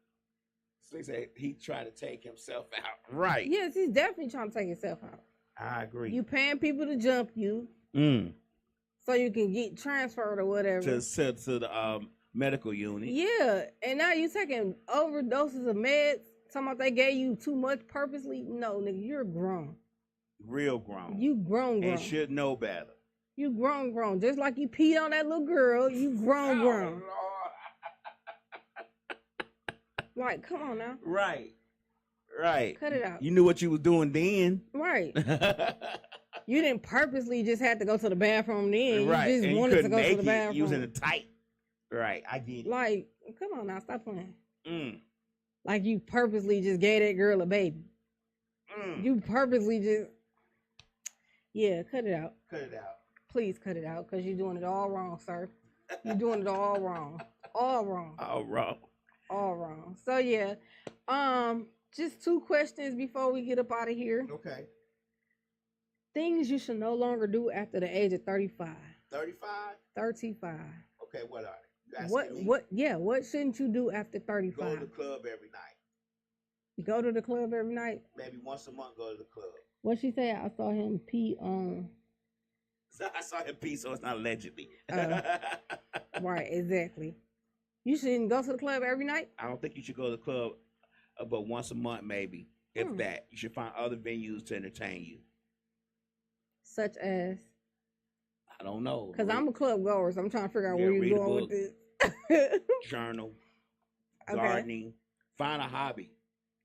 [SPEAKER 2] So they say he tried to take himself out. Right.
[SPEAKER 1] Yes, he's definitely trying to take himself out.
[SPEAKER 2] I agree.
[SPEAKER 1] You paying people to jump you so you can get transferred or whatever.
[SPEAKER 2] To the medical unit.
[SPEAKER 1] Yeah, and now you taking overdoses of meds. Talking about they gave you too much purposely. No, nigga, you're grown.
[SPEAKER 2] Real grown.
[SPEAKER 1] You grown.
[SPEAKER 2] And should know better.
[SPEAKER 1] You grown. Just like you peed on that little girl, you grown.
[SPEAKER 2] Lord.
[SPEAKER 1] Like, come on now.
[SPEAKER 2] Right.
[SPEAKER 1] Cut it out.
[SPEAKER 2] You knew what you was doing then.
[SPEAKER 1] Right. You didn't purposely just have to go to the bathroom then.
[SPEAKER 2] Right.
[SPEAKER 1] You just
[SPEAKER 2] and
[SPEAKER 1] wanted
[SPEAKER 2] you
[SPEAKER 1] to go to the bathroom.
[SPEAKER 2] You was in a tight. Right. I get it.
[SPEAKER 1] Like, come on now, stop playing.
[SPEAKER 2] Mm.
[SPEAKER 1] Like you purposely just gave that girl a baby. You purposely just, yeah, cut it out.
[SPEAKER 2] Cut it out.
[SPEAKER 1] Please cut it out, because you're doing it all wrong, sir. You're doing it all wrong. All wrong.
[SPEAKER 2] All wrong.
[SPEAKER 1] All wrong. So yeah, just 2 questions before we get up out of here.
[SPEAKER 2] Okay.
[SPEAKER 1] Things you should no longer do after the age of 35.
[SPEAKER 2] 35?
[SPEAKER 1] 35.
[SPEAKER 2] Okay, what are they?
[SPEAKER 1] What shouldn't you do after 35?
[SPEAKER 2] Go to the club every night.
[SPEAKER 1] You go to the club every night?
[SPEAKER 2] Maybe once a month go to the club.
[SPEAKER 1] What she say? I saw him pee on.
[SPEAKER 2] So I saw him pee, so it's not allegedly.
[SPEAKER 1] Right, exactly. You shouldn't go to the club every night?
[SPEAKER 2] I don't think you should go to the club but once a month maybe. If that. You should find other venues to entertain you.
[SPEAKER 1] Such as?
[SPEAKER 2] I don't know.
[SPEAKER 1] Because I'm a club goer, so I'm trying to figure out where you're going with this.
[SPEAKER 2] Journal.
[SPEAKER 1] Okay.
[SPEAKER 2] Gardening. Find a hobby.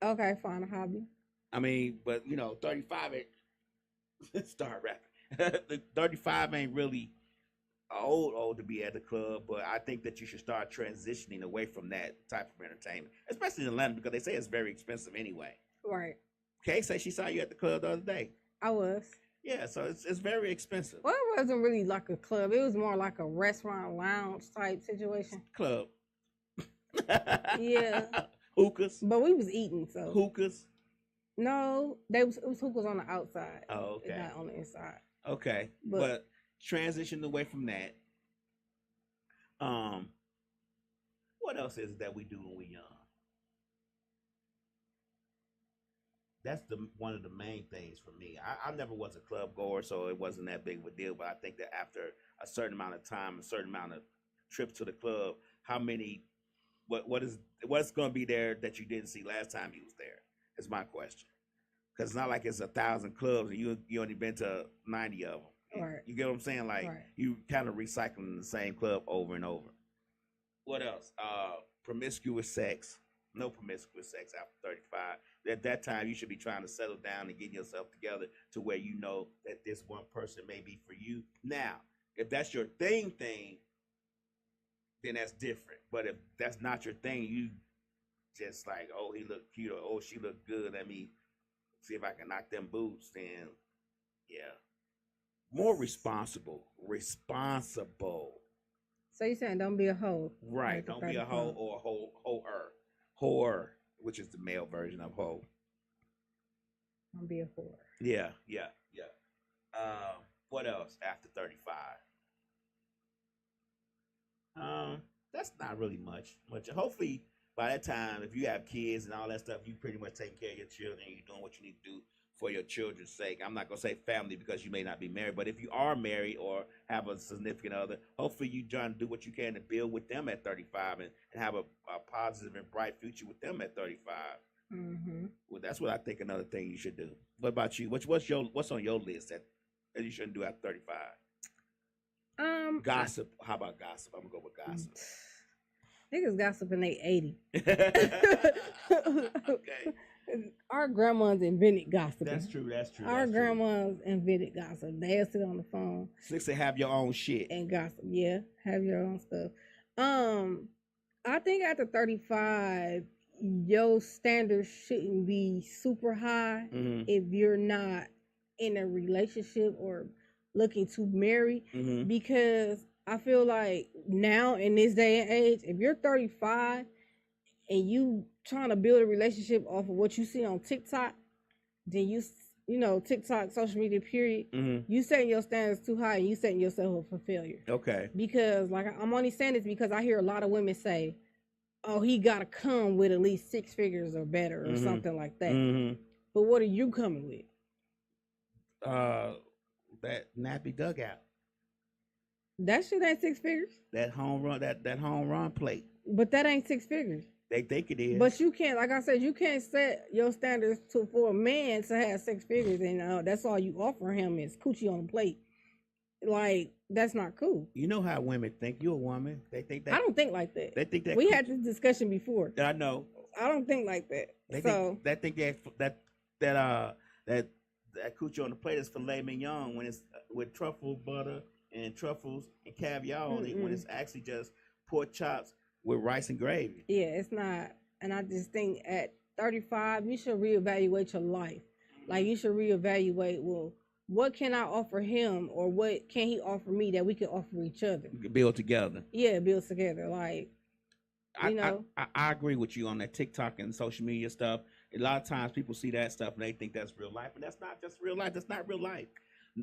[SPEAKER 1] Okay, find a hobby.
[SPEAKER 2] I mean, but 35 ain't start rapping. The 35 ain't really old to be at the club, but I think that you should start transitioning away from that type of entertainment, especially in Atlanta, because they say it's very expensive anyway.
[SPEAKER 1] Right.
[SPEAKER 2] Kay say she saw you at the club the other day.
[SPEAKER 1] I was.
[SPEAKER 2] Yeah, so it's very expensive.
[SPEAKER 1] Well, it wasn't really like a club. It was more like a restaurant lounge type situation.
[SPEAKER 2] Club.
[SPEAKER 1] Yeah.
[SPEAKER 2] Hookahs.
[SPEAKER 1] But we was eating, so.
[SPEAKER 2] Hookahs.
[SPEAKER 1] No, it was hookahs on the outside.
[SPEAKER 2] Oh, okay.
[SPEAKER 1] Not on the inside.
[SPEAKER 2] Okay, but transition away from that. What else is it that we do when we're young? That's one of the main things for me. I never was a club goer, so it wasn't that big of a deal. But I think that after a certain amount of time, a certain amount of trips to the club, what's going to be there that you didn't see last time you was there? Is my question. Because it's not like it's 1,000 clubs and you only been to 90 of them.
[SPEAKER 1] Right.
[SPEAKER 2] You get what I'm saying? Like you kind of recycling the same club over and over. What else? Promiscuous sex. No promiscuous sex after 35. At that time, you should be trying to settle down and get yourself together to where you know that this one person may be for you. Now, if that's your thing, then that's different. But if that's not your thing, you just like, oh, he looked cute, or oh, she looked good. Let me see if I can knock them boots. Then, yeah, more responsible.
[SPEAKER 1] So you saying don't be a hoe?
[SPEAKER 2] Right? Don't be a hoe or a whore, which is the male version of hoe.
[SPEAKER 1] Don't be a whore.
[SPEAKER 2] Yeah. What else after 35? That's not really much. Hopefully, by that time, if you have kids and all that stuff, you pretty much taking care of your children. You're doing what you need to do for your children's sake. I'm not going to say family because you may not be married, but if you are married or have a significant other, hopefully you trying to do what you can to build with them at 35 and have a positive and bright future with them at 35.
[SPEAKER 1] Mm-hmm.
[SPEAKER 2] Well, that's what I think another thing you should do. What about you? What's on your list that you shouldn't do at 35? Gossip. How about gossip? I'm going to go with gossip.
[SPEAKER 1] Niggas gossip in they 80.
[SPEAKER 2] Okay.
[SPEAKER 1] Our grandmas invented gossip.
[SPEAKER 2] That's true.
[SPEAKER 1] Our grandmas invented gossip. They'll sit on the phone.
[SPEAKER 2] Six and have your own shit.
[SPEAKER 1] And gossip. Yeah. Have your own stuff. I think after 35, your standards shouldn't be super high
[SPEAKER 2] Mm-hmm.
[SPEAKER 1] if you're not in a relationship or looking to marry,
[SPEAKER 2] Mm-hmm.
[SPEAKER 1] because I feel like now in this day and age, if you're 35 and you trying to build a relationship off of what you see on TikTok, then you know, TikTok, social media, period,
[SPEAKER 2] Mm-hmm.
[SPEAKER 1] you setting your standards too high and you setting yourself up for failure.
[SPEAKER 2] Okay.
[SPEAKER 1] Because like I'm only saying this because I hear a lot of women say, "Oh, he gotta come with at least 6 figures or better," or
[SPEAKER 2] Mhm.
[SPEAKER 1] something like that.
[SPEAKER 2] Mm-hmm.
[SPEAKER 1] But what are you coming with?
[SPEAKER 2] That nappy dugout,
[SPEAKER 1] That shit ain't 6 figures.
[SPEAKER 2] that home run, that home run plate.
[SPEAKER 1] But that ain't 6 figures.
[SPEAKER 2] They think it is.
[SPEAKER 1] But you can't, like I said, you can't set your standards for a man to have 6 figures and that's all you offer him is coochie on the plate. Like, that's not cool.
[SPEAKER 2] You know how women think. You're a woman. They think that.
[SPEAKER 1] I don't think like that.
[SPEAKER 2] They think that.
[SPEAKER 1] We had this discussion before.
[SPEAKER 2] I know.
[SPEAKER 1] I don't think like that.
[SPEAKER 2] They
[SPEAKER 1] So
[SPEAKER 2] think that coochie on the plate is filet mignon when it's with truffle butter and truffles and caviar on it, when it's actually just pork chops with rice and gravy.
[SPEAKER 1] yeah, it's not. And I just think at 35, you should reevaluate your life. Like, you should reevaluate, well, what can I offer him, or what can he offer me that we can offer each other?
[SPEAKER 2] We can build together.
[SPEAKER 1] Yeah, build together. Like, you know.
[SPEAKER 2] I agree with you on that TikTok and social media stuff. A lot of times people see that stuff and they think that's real life, but that's not just real life. That's not real life.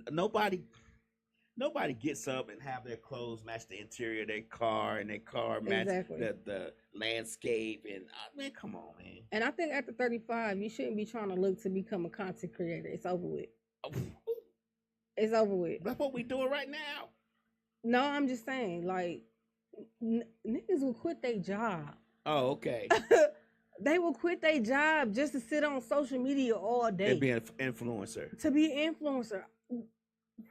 [SPEAKER 2] Nobody gets up and have their clothes match the interior of their car, and their car match
[SPEAKER 1] Exactly.
[SPEAKER 2] the landscape. And man, come on, man.
[SPEAKER 1] And I think after 35, you shouldn't be trying to look to become a content creator. It's over with. It's over with.
[SPEAKER 2] That's what we doing right now.
[SPEAKER 1] No, I'm just saying, like, niggas will quit their job.
[SPEAKER 2] Oh, okay.
[SPEAKER 1] They will quit their job just to sit on social media all day.
[SPEAKER 2] And be an influencer.
[SPEAKER 1] To be an influencer.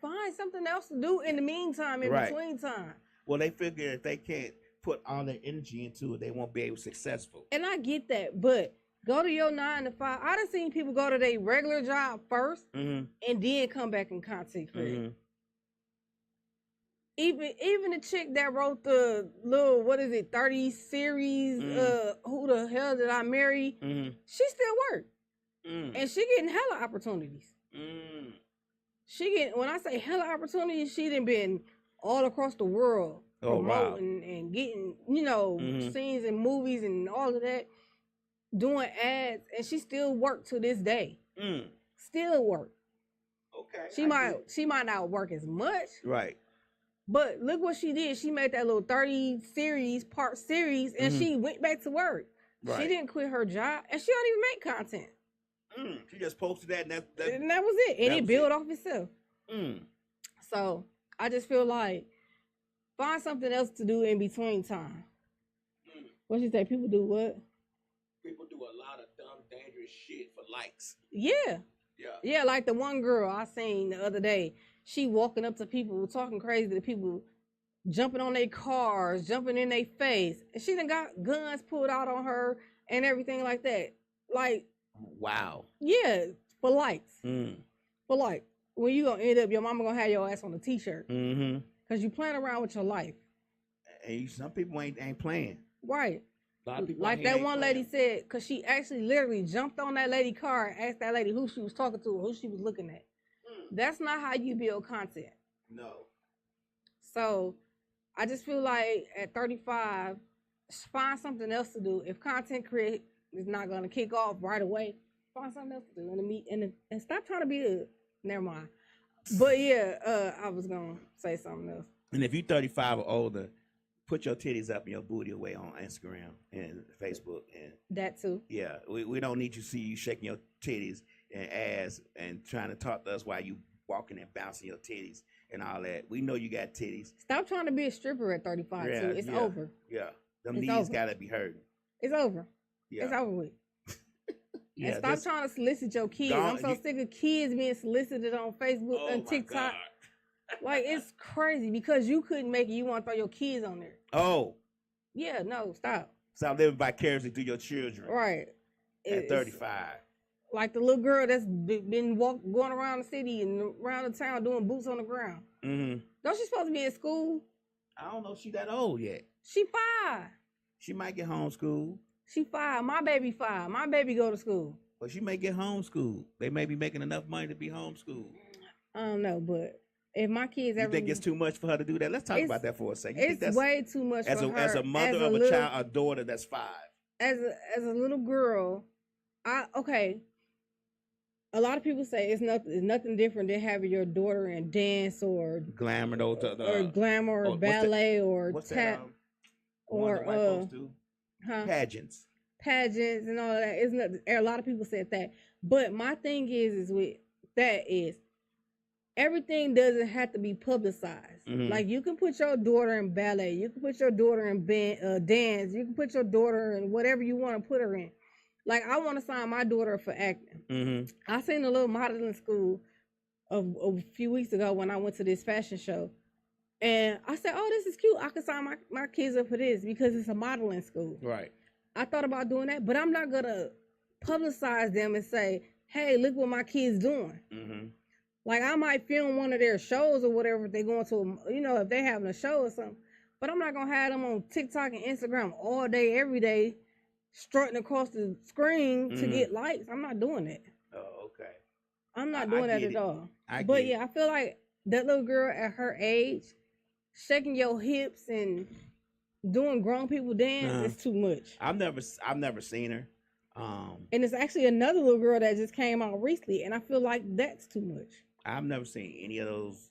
[SPEAKER 1] Find something else to do in the meantime, in
[SPEAKER 2] Right.
[SPEAKER 1] between time.
[SPEAKER 2] Well, they figure if they can't put all their energy into it, they won't be able to be successful.
[SPEAKER 1] And I get that, but go to your 9 to 5. I done seen people go to their regular job first
[SPEAKER 2] Mm-hmm.
[SPEAKER 1] and then come back and content create.
[SPEAKER 2] Mm-hmm.
[SPEAKER 1] Even the chick that wrote the little 30 series, Who the Hell Did I Marry?
[SPEAKER 2] Mm-hmm.
[SPEAKER 1] She still work.
[SPEAKER 2] Mm-hmm.
[SPEAKER 1] And she getting hella opportunities.
[SPEAKER 2] Mm-hmm.
[SPEAKER 1] When I say hella opportunities, she done been all across the world
[SPEAKER 2] Oh, wow.
[SPEAKER 1] promoting and getting,
[SPEAKER 2] Mhm.
[SPEAKER 1] scenes in movies and all of that, doing ads, and she still work to this day.
[SPEAKER 2] Mm.
[SPEAKER 1] Still work.
[SPEAKER 2] Okay.
[SPEAKER 1] She might not work as much,
[SPEAKER 2] Right.
[SPEAKER 1] but look what she did. She made that little 30 part series, and
[SPEAKER 2] Mhm.
[SPEAKER 1] she went back to work.
[SPEAKER 2] Right.
[SPEAKER 1] She didn't quit her job, and she don't even make content.
[SPEAKER 2] She just posted that, and
[SPEAKER 1] And that was it. And
[SPEAKER 2] that
[SPEAKER 1] it
[SPEAKER 2] was
[SPEAKER 1] built
[SPEAKER 2] it.
[SPEAKER 1] off itself.
[SPEAKER 2] Mm.
[SPEAKER 1] So I just feel like find something else to do in between time.
[SPEAKER 2] Mm.
[SPEAKER 1] What you say? People do what?
[SPEAKER 2] People do a lot of dumb, dangerous shit for likes.
[SPEAKER 1] Yeah.
[SPEAKER 2] Yeah.
[SPEAKER 1] Yeah, like the one girl I seen the other day. She walking up to people, talking crazy to people, jumping on their cars, jumping in their face. And she done got guns pulled out on her and everything like that. Like,
[SPEAKER 2] Wow.
[SPEAKER 1] yeah, for likes.
[SPEAKER 2] Mm.
[SPEAKER 1] For like, when you gonna end up, your mama gonna have your ass on a t-shirt.
[SPEAKER 2] Mm-hmm.
[SPEAKER 1] Because you playing around with your life.
[SPEAKER 2] And some people ain't playing.
[SPEAKER 1] Right.
[SPEAKER 2] A lot of people
[SPEAKER 1] Like
[SPEAKER 2] out here
[SPEAKER 1] that
[SPEAKER 2] ain't
[SPEAKER 1] one
[SPEAKER 2] playing.
[SPEAKER 1] lady said, because she actually literally jumped on that lady car and asked that lady who she was talking to or who she was looking at. That's not how you build content.
[SPEAKER 2] No.
[SPEAKER 1] So I just feel like at 35, find something else to do. If content create is not gonna kick off right away, find something else to do and stop trying to be a never mind. But yeah, I was gonna say something else.
[SPEAKER 2] And if you're 35 or older, put your titties up and your booty away on Instagram and Facebook. And
[SPEAKER 1] That too.
[SPEAKER 2] yeah, we don't need to see you shaking your titties and ass and trying to talk to us while you walking and bouncing your titties and all that. We know you got titties.
[SPEAKER 1] Stop trying to be a stripper at 35
[SPEAKER 2] Yeah,
[SPEAKER 1] too. It's
[SPEAKER 2] yeah.
[SPEAKER 1] over.
[SPEAKER 2] Yeah. Them
[SPEAKER 1] It's
[SPEAKER 2] knees
[SPEAKER 1] over.
[SPEAKER 2] gotta be hurting.
[SPEAKER 1] It's over.
[SPEAKER 2] Yeah.
[SPEAKER 1] It's over with.
[SPEAKER 2] Yeah.
[SPEAKER 1] And stop trying to solicit your kids. I'm so sick of kids being solicited on Facebook
[SPEAKER 2] Oh
[SPEAKER 1] and
[SPEAKER 2] my
[SPEAKER 1] TikTok.
[SPEAKER 2] God.
[SPEAKER 1] Like, it's crazy because you couldn't make it. You want to throw your kids on there.
[SPEAKER 2] Oh.
[SPEAKER 1] Yeah, no, stop.
[SPEAKER 2] Stop living vicariously through your children
[SPEAKER 1] Right.
[SPEAKER 2] at
[SPEAKER 1] It's
[SPEAKER 2] 35.
[SPEAKER 1] like the little girl that's been going around the city and around the town doing boots on the ground.
[SPEAKER 2] Mm-hmm.
[SPEAKER 1] Don't she supposed to be in school?
[SPEAKER 2] I don't know if she that old yet.
[SPEAKER 1] She 5.
[SPEAKER 2] She might get homeschooled.
[SPEAKER 1] She 5. My baby 5. My baby go to school.
[SPEAKER 2] But she may get homeschooled. They may be making enough money to be homeschooled.
[SPEAKER 1] I don't know, but if my kids
[SPEAKER 2] You
[SPEAKER 1] ever,
[SPEAKER 2] think it's too much for her to do that? Let's talk
[SPEAKER 1] It's-
[SPEAKER 2] about that for a second. You think
[SPEAKER 1] it's
[SPEAKER 2] that's
[SPEAKER 1] way too much
[SPEAKER 2] as
[SPEAKER 1] for
[SPEAKER 2] a
[SPEAKER 1] her.
[SPEAKER 2] as a mother
[SPEAKER 1] as
[SPEAKER 2] of a
[SPEAKER 1] little,
[SPEAKER 2] child, a daughter that's 5.
[SPEAKER 1] as a little girl. Okay. A lot of people say it's nothing different than having your daughter in dance or
[SPEAKER 2] Glamour though,
[SPEAKER 1] glamour or
[SPEAKER 2] what's
[SPEAKER 1] ballet or
[SPEAKER 2] what's
[SPEAKER 1] tap
[SPEAKER 2] that? One
[SPEAKER 1] or
[SPEAKER 2] that white folks do? Pageants.
[SPEAKER 1] pageants and all of that. It's not. A lot of people said that, but my thing is with that is everything doesn't have to be publicized.
[SPEAKER 2] Mhm.
[SPEAKER 1] Like you can put your daughter in ballet, you can put your daughter in dance, you can put your daughter in whatever you want to put her in. Like I want to sign my daughter for acting.
[SPEAKER 2] Mm-hmm.
[SPEAKER 1] I seen a little modeling school a few weeks ago when I went to this fashion show. And I said, oh, this is cute. I could sign my kids up for this because it's a modeling school.
[SPEAKER 2] Right.
[SPEAKER 1] I thought about doing that, but I'm not going to publicize them and say, hey, look what my kid's doing.
[SPEAKER 2] Mm-hmm.
[SPEAKER 1] Like I might film one of their shows or whatever if they're going to, if they're having a show or something. But I'm not going to have them on TikTok and Instagram all day, every day, strutting across the screen to get likes. I'm not doing that.
[SPEAKER 2] Oh, okay.
[SPEAKER 1] I'm not doing that at all.
[SPEAKER 2] I
[SPEAKER 1] feel like that little girl at her age, shaking your hips and doing grown people dance is too much.
[SPEAKER 2] I've never seen her.
[SPEAKER 1] And it's actually another little girl that just came out recently, and I feel like that's too much.
[SPEAKER 2] I've never seen any of those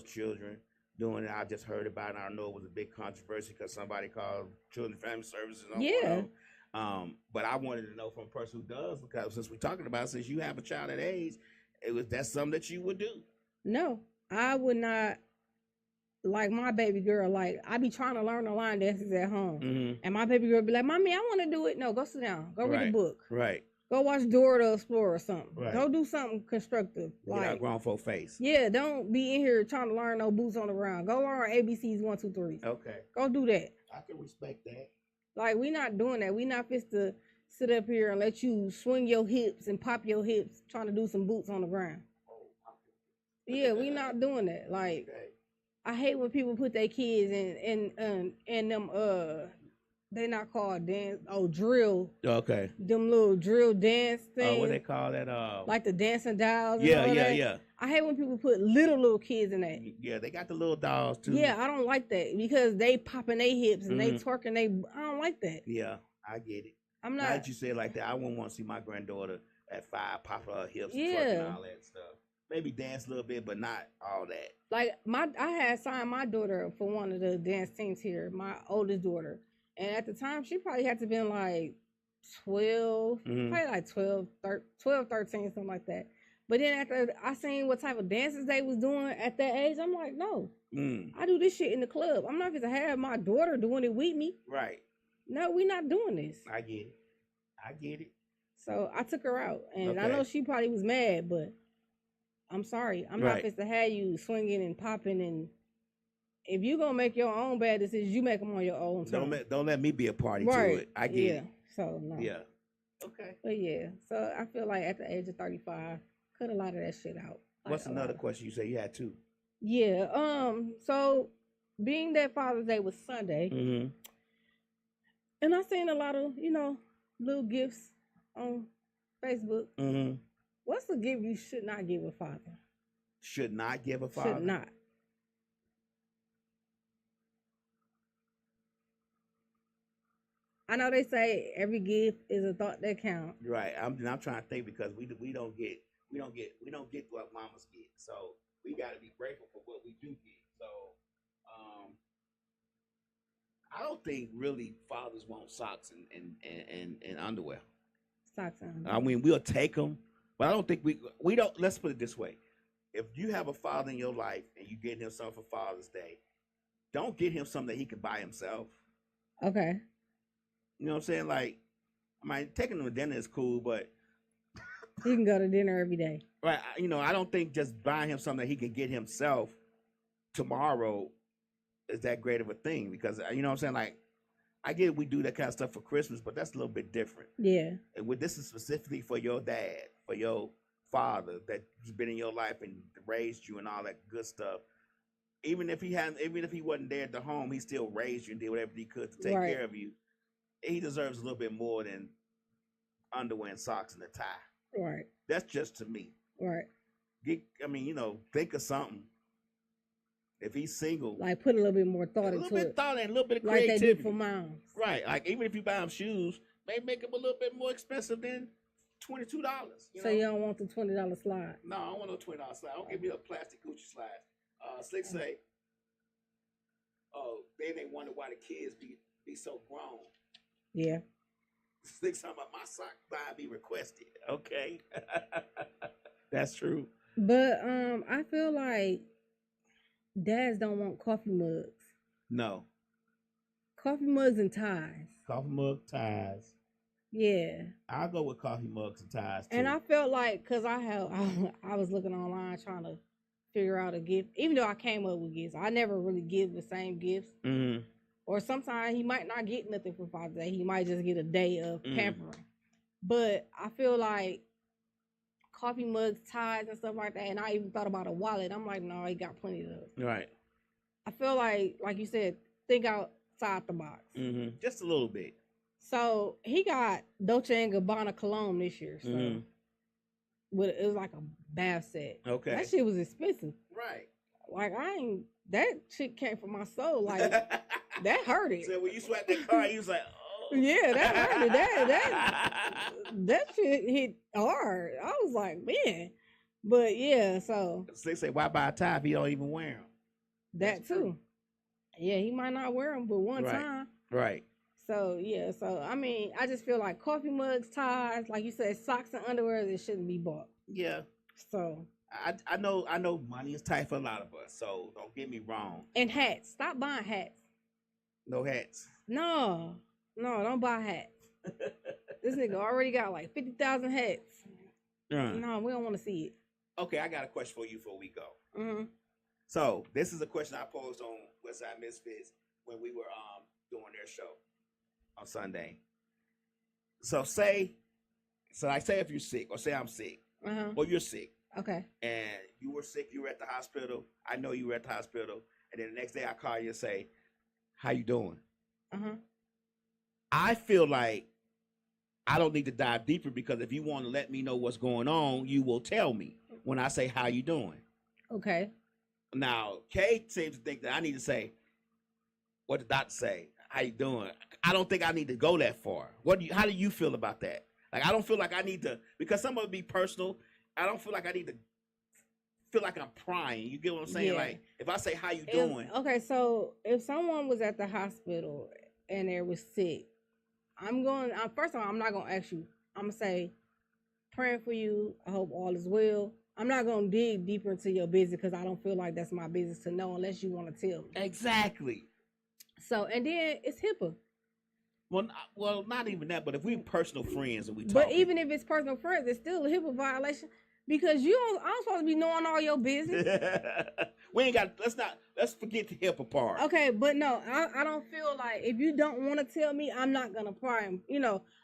[SPEAKER 2] children doing it. I just heard about it. I know it was a big controversy because somebody called Children and Family Services.
[SPEAKER 1] Yeah.
[SPEAKER 2] But I wanted to know from a person who does, because since we're talking about, since you have a child at age, that's something that you would do.
[SPEAKER 1] No, I would not. Like my baby girl, like I be trying to learn the line dances at home, and my baby girl be like, "Mommy, I want to do it." No, go sit down, go read a book,
[SPEAKER 2] right?
[SPEAKER 1] Go watch Dora the Explorer or something.
[SPEAKER 2] Right.
[SPEAKER 1] Go do something constructive.
[SPEAKER 2] Get out grown folk face.
[SPEAKER 1] Yeah, don't be in here trying to learn no boots on the ground. Go learn ABCs 1, 2, 3.
[SPEAKER 2] Okay.
[SPEAKER 1] Go do that.
[SPEAKER 2] I can respect that.
[SPEAKER 1] Like we not doing that. We not fit to sit up here and let you swing your hips and pop your hips trying to do some boots on the ground. Yeah, we not doing that. Like I hate when people put their kids in them they not called dance drill.
[SPEAKER 2] Okay.
[SPEAKER 1] Them little drill dance things.
[SPEAKER 2] What they call that?
[SPEAKER 1] Like the dancing dolls.
[SPEAKER 2] Yeah.
[SPEAKER 1] I hate when people put little kids in that.
[SPEAKER 2] Yeah, they got the little dolls too.
[SPEAKER 1] Yeah, I don't like that because they popping their hips and they twerking. I don't like that.
[SPEAKER 2] Yeah, I get it.
[SPEAKER 1] I'm not.
[SPEAKER 2] Now that you say it like that, I wouldn't want to see my granddaughter at 5 popping her hips and twerking and all that stuff. Maybe dance a little bit, but not all that.
[SPEAKER 1] Like I had signed my daughter for one of the dance teams here, my oldest daughter. And at the time, she probably had to been like 12, probably like 12, 13, something like that. But then after I seen what type of dances they was doing at that age, I'm like, no, I do this shit in the club. I'm not going to have my daughter doing it with me.
[SPEAKER 2] Right.
[SPEAKER 1] No, we not doing this.
[SPEAKER 2] I get it.
[SPEAKER 1] So I took her out. And I know she probably was mad, but I'm sorry. I'm not supposed to have you swinging and popping. And if you going to make your own bad decisions, you make them on your own time.
[SPEAKER 2] Don't let me be a party to it. I get it.
[SPEAKER 1] So, no.
[SPEAKER 2] Yeah. Okay.
[SPEAKER 1] But, yeah. So, I feel like at the age of 35, cut a lot of that shit out. Like,
[SPEAKER 2] what's another question you say you had two?
[SPEAKER 1] Yeah. So, being that Father's Day was Sunday, and I seen a lot of, little gifts on Facebook. What's the gift you should not give a father?
[SPEAKER 2] Should not give a father?
[SPEAKER 1] Should not. I know they say every gift is a thought that counts.
[SPEAKER 2] Right. I'm trying to think because we don't get what mamas get. So we got to be grateful for what we do get. So I don't think really fathers want socks and underwear.
[SPEAKER 1] Socks and underwear.
[SPEAKER 2] I mean, we'll take them, but I don't think we don't. Let's put it this way: if you have a father in your life and you get him something for Father's Day, don't get him something that he can buy himself.
[SPEAKER 1] Okay.
[SPEAKER 2] You know what I'm saying? Like, I mean, taking him to dinner is cool, but
[SPEAKER 1] he can go to dinner every day.
[SPEAKER 2] Right. I don't think just buying him something that he can get himself tomorrow is that great of a thing because, you know what I'm saying? Like, I get we do that kind of stuff for Christmas, but that's a little bit different.
[SPEAKER 1] Yeah.
[SPEAKER 2] And this is specifically for your dad, for your father that's been in your life and raised you and all that good stuff. Even if he wasn't there at the home, he still raised you and did whatever he could to take care of you. he deserves a little bit more than underwear and socks and a tie.
[SPEAKER 1] Right.
[SPEAKER 2] That's just to me.
[SPEAKER 1] Right.
[SPEAKER 2] Think of something. If he's single,
[SPEAKER 1] Like put a little bit more thought
[SPEAKER 2] a little
[SPEAKER 1] into
[SPEAKER 2] bit
[SPEAKER 1] it.
[SPEAKER 2] thought and a little bit of
[SPEAKER 1] Like
[SPEAKER 2] creativity.
[SPEAKER 1] they do for moms.
[SPEAKER 2] Right. Like even if you buy him shoes, maybe make them a little bit more expensive than $22.
[SPEAKER 1] So you don't want the $20 slide?
[SPEAKER 2] No, I don't want no $20 slide. Don't give me a plastic Gucci slide. Slick say, oh, they wonder why the kids be so grown.
[SPEAKER 1] Yeah.
[SPEAKER 2] Slick talking about my sock buy be requested. Okay. That's true.
[SPEAKER 1] But I feel like dads don't want coffee mugs.
[SPEAKER 2] No.
[SPEAKER 1] Coffee mugs and ties.
[SPEAKER 2] Coffee mug ties.
[SPEAKER 1] Yeah.
[SPEAKER 2] I'll go with coffee mugs and ties too.
[SPEAKER 1] And I felt like, cause I was looking online trying to figure out a gift. Even though I came up with gifts, I never really give the same gifts.
[SPEAKER 2] Mm-hmm.
[SPEAKER 1] Or sometimes he might not get nothing for Father's Day. He might just get a day of pampering. But I feel like coffee mugs, ties, and stuff like that. And I even thought about a wallet. I'm like, no, he got plenty of those.
[SPEAKER 2] Right.
[SPEAKER 1] I feel like you said, think outside the box.
[SPEAKER 2] Mm-hmm. Just a little bit.
[SPEAKER 1] So he got Dolce & Gabbana cologne this year. So it was like a bath set.
[SPEAKER 2] Okay.
[SPEAKER 1] That shit was expensive.
[SPEAKER 2] Right.
[SPEAKER 1] Like that shit came from my soul. Like that hurt it.
[SPEAKER 2] So when you swept that car, you was like, oh.
[SPEAKER 1] Yeah, that hurt it. That shit hit hard. I was like, man. But yeah, so
[SPEAKER 2] they say, why buy a tie if you don't even wear them?
[SPEAKER 1] That too. Yeah, he might not wear them, but one time.
[SPEAKER 2] Right.
[SPEAKER 1] So yeah, I mean, I just feel like coffee mugs, ties, like you said, socks and underwear, that shouldn't be bought.
[SPEAKER 2] Yeah.
[SPEAKER 1] So
[SPEAKER 2] I know money is tight for a lot of us, so don't get me wrong.
[SPEAKER 1] And hats. Stop buying hats.
[SPEAKER 2] No hats.
[SPEAKER 1] No, don't buy hats. This nigga already got like 50,000 hats. No, we don't want to see it.
[SPEAKER 2] Okay, I got a question for you before we go.
[SPEAKER 1] Mm-hmm.
[SPEAKER 2] So this is a question I posed on Westside Misfits when we were doing their show on Sunday. So say if you're sick, or say I'm sick, or you're sick.
[SPEAKER 1] Okay.
[SPEAKER 2] And you were sick, you were at the hospital. I know you were at the hospital. And then the next day I call you and say, how you doing? I feel like I don't need to dive deeper, because if you want to let me know what's going on, you will tell me when I say, how you doing?
[SPEAKER 1] Okay.
[SPEAKER 2] Now, Kate seems to think that I need to say, what the doctor say? How you doing? I don't think I need to go that far. How do you feel about that? Like, I don't feel like I need to, because some of it be personal. I don't feel like I need to feel like I'm prying. You get what I'm saying? Yeah. Like, if I say, how you doing?
[SPEAKER 1] Okay, so if someone was at the hospital and they was sick, first of all, I'm not going to ask you. I'm going to say, praying for you. I hope all is well. I'm not going to dig deeper into your business, because I don't feel like that's my business to know unless you want to tell me.
[SPEAKER 2] Exactly.
[SPEAKER 1] So, and then it's HIPAA.
[SPEAKER 2] Well, not even that, but if we're personal friends and we talk.
[SPEAKER 1] But even if it's personal friends, it's still a HIPAA violation, because I'm supposed to be knowing all your business.
[SPEAKER 2] Let's forget the HIPAA part.
[SPEAKER 1] Okay, but no, I don't feel like, if you don't want to tell me, I'm not going to pry.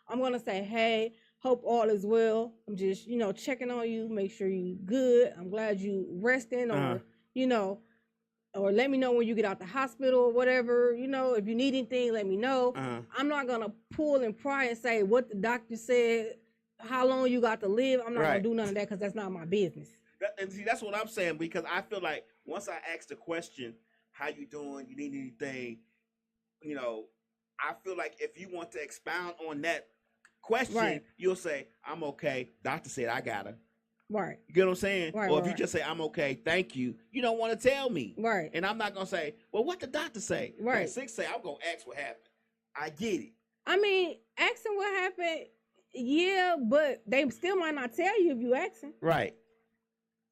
[SPEAKER 1] I'm going to say, hey, hope all is well. I'm just, checking on you, make sure you good. I'm glad you resting, or, or let me know when you get out the hospital or whatever. If you need anything, let me know. I'm not going to pull and pry and say what the doctor said, how long you got to live. I'm not going to do none of that, because that's not my business.
[SPEAKER 2] And see, that's what I'm saying, because I feel like once I ask the question, how you doing, you need anything, I feel like if you want to expound on that question, you'll say, I'm okay. Doctor said I got her.
[SPEAKER 1] Right.
[SPEAKER 2] You get what I'm saying?
[SPEAKER 1] Right,
[SPEAKER 2] or if you just say, I'm okay, thank you, you don't want to tell me.
[SPEAKER 1] Right.
[SPEAKER 2] And I'm not going to say, well, what the doctor say?
[SPEAKER 1] Right.
[SPEAKER 2] Like Six say, I'm going to ask what happened. I get it.
[SPEAKER 1] I mean, asking what happened, yeah, but they still might not tell you if you asking.
[SPEAKER 2] Right.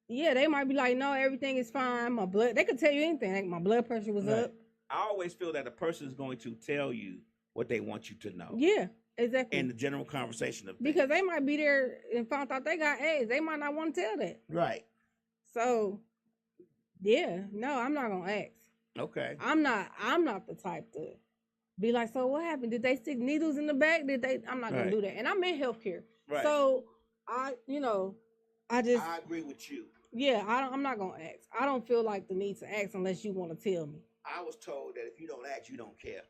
[SPEAKER 1] Yeah, they might be like, no, everything is fine. They could tell you anything. Like, my blood pressure was up.
[SPEAKER 2] I always feel that a person is going to tell you what they want you to know.
[SPEAKER 1] Yeah, exactly.
[SPEAKER 2] In the general conversation of things.
[SPEAKER 1] Because they might be there and found out they got AIDS. They might not want to tell that.
[SPEAKER 2] Right.
[SPEAKER 1] So, yeah, no, I'm not going to ask.
[SPEAKER 2] Okay.
[SPEAKER 1] I'm not the type to be like, so what happened? Did they stick needles in the back? I'm not going to do that. And I'm in healthcare. Right. So, I
[SPEAKER 2] agree with you.
[SPEAKER 1] Yeah, I'm not going to ask. I don't feel like the need to ask unless you want to tell me.
[SPEAKER 2] I was told that if you don't ask, you don't care.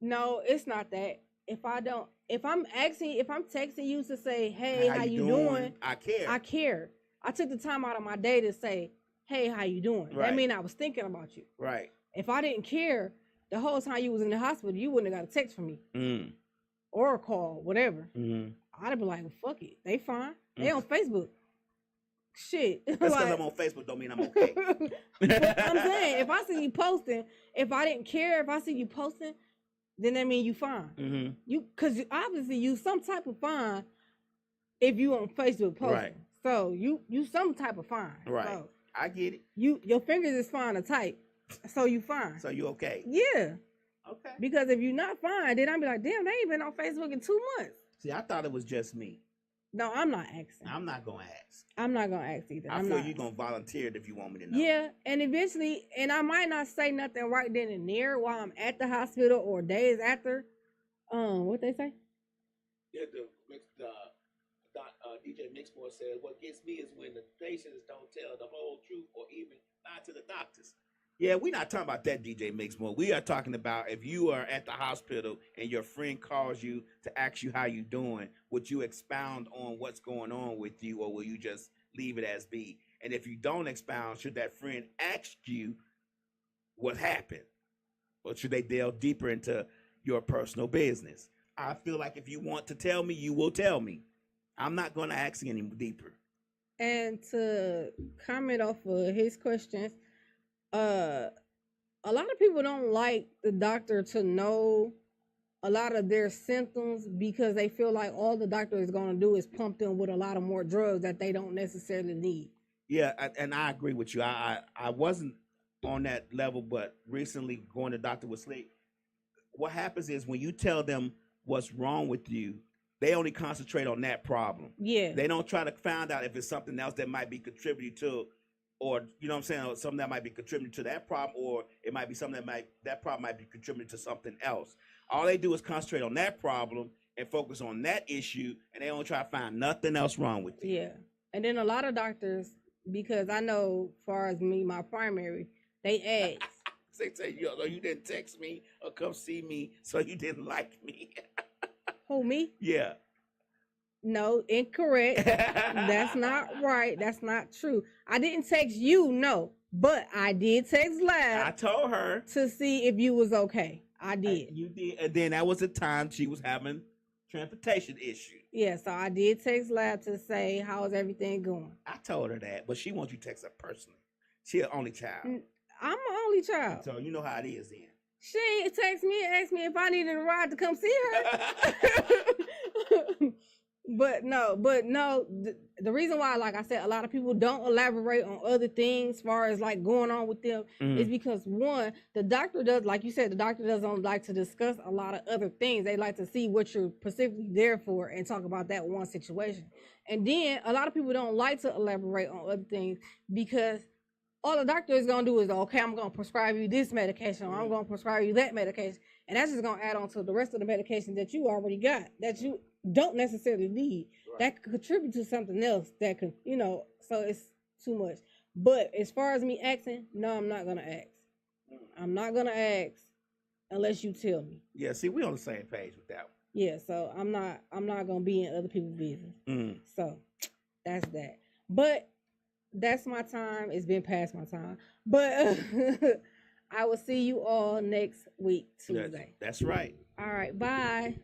[SPEAKER 1] No, it's not that. if I'm texting you to say, hey, how you doing?
[SPEAKER 2] I care.
[SPEAKER 1] I care. I took the time out of my day to say, hey, how you doing?
[SPEAKER 2] Right.
[SPEAKER 1] That mean I was thinking about you.
[SPEAKER 2] Right.
[SPEAKER 1] If I didn't care the whole time you was in the hospital, you wouldn't have got a text from me or a call, whatever. I'd have been like, well, fuck it. They fine. They on Facebook. Shit.
[SPEAKER 2] That's because I'm on Facebook don't mean I'm okay.
[SPEAKER 1] I'm saying, if I see you posting, if I didn't care, if I see you posting, then that mean you fine. Because obviously you some type of fine if you on Facebook posting.
[SPEAKER 2] Right.
[SPEAKER 1] So you some type of fine.
[SPEAKER 2] Right.
[SPEAKER 1] So
[SPEAKER 2] I get it.
[SPEAKER 1] Your fingers is fine to type. So you fine.
[SPEAKER 2] So you okay?
[SPEAKER 1] Yeah.
[SPEAKER 2] Okay.
[SPEAKER 1] Because if you're not fine, then I'll be like, damn, they ain't been on Facebook in 2 months.
[SPEAKER 2] See, I thought it was just me.
[SPEAKER 1] No, I'm not asking.
[SPEAKER 2] I'm not gonna ask.
[SPEAKER 1] I'm not gonna ask either.
[SPEAKER 2] I feel you're gonna volunteer it if you want me to know.
[SPEAKER 1] Yeah, and eventually, and I might not say nothing right then and there while I'm at the hospital or days after. What they say?
[SPEAKER 3] Yeah, DJ Mixmore said, what gets me is when the patients don't tell the whole truth or even lie to the doctors.
[SPEAKER 2] Yeah, we're not talking about that, DJ Mixmore. We are talking about if you are at the hospital and your friend calls you to ask you how you doing, would you expound on what's going on with you, or will you just leave it as be? And if you don't expound, should that friend ask you what happened? Or should they delve deeper into your personal business? I feel like if you want to tell me, you will tell me. I'm not going to ask any deeper.
[SPEAKER 1] And to comment off of his questions, a lot of people don't like the doctor to know a lot of their symptoms because they feel like all the doctor is going to do is pump them with a lot of more drugs that they don't necessarily need.
[SPEAKER 2] Yeah, and I agree with you. I wasn't on that level, but recently going to doctor with sleep, what happens is when you tell them what's wrong with you, they only concentrate on that problem.
[SPEAKER 1] Yeah.
[SPEAKER 2] They don't try to find out if it's something else that might be contributing to, or you know what I'm saying, or something that might be contributing to that problem, or it might be something that problem might be contributing to something else. All they do is concentrate on that problem and focus on that issue, and they don't try to find nothing else wrong with you.
[SPEAKER 1] Yeah. And then a lot of doctors, because I know as far as me, my primary, they ask.
[SPEAKER 2] They say, you didn't text me or come see me, so you didn't like me.
[SPEAKER 1] Who, me?
[SPEAKER 2] Yeah.
[SPEAKER 1] No, incorrect. That's not right. That's not true. I didn't text you, no, but I did text Lab.
[SPEAKER 2] I told her
[SPEAKER 1] to see if you was okay. I did.
[SPEAKER 2] You did, and then that was the time she was having transportation issues.
[SPEAKER 1] Yeah, so I did text Lab to say how's everything going.
[SPEAKER 2] I told her that, but she wants you to text her personally. She an only child.
[SPEAKER 1] I'm an only child.
[SPEAKER 2] So you know how it is then.
[SPEAKER 1] She ain't text me and ask me if I needed a ride to come see her. But no, the reason why, like I said, a lot of people don't elaborate on other things as far as like going on with them is because one, the doctor does, like you said, the doctor doesn't like to discuss a lot of other things. They like to see what you're specifically there for and talk about that one situation. And then a lot of people don't like to elaborate on other things because all the doctor is going to do is, okay, I'm going to prescribe you this medication, or I'm going to prescribe you that medication. And that's just going to add on to the rest of the medication that you already got, that you don't necessarily need. Right. That could contribute to something else that could, so it's too much. But as far as me asking, no, I'm not going to ask. I'm not going to ask unless you tell me.
[SPEAKER 2] Yeah, see, we're on the same page with that one.
[SPEAKER 1] Yeah, so I'm not going to be in other people's business. So that's that. But that's my time. It's been past my time. But I will see you all next week, Tuesday.
[SPEAKER 2] That's right.
[SPEAKER 1] All right. Bye.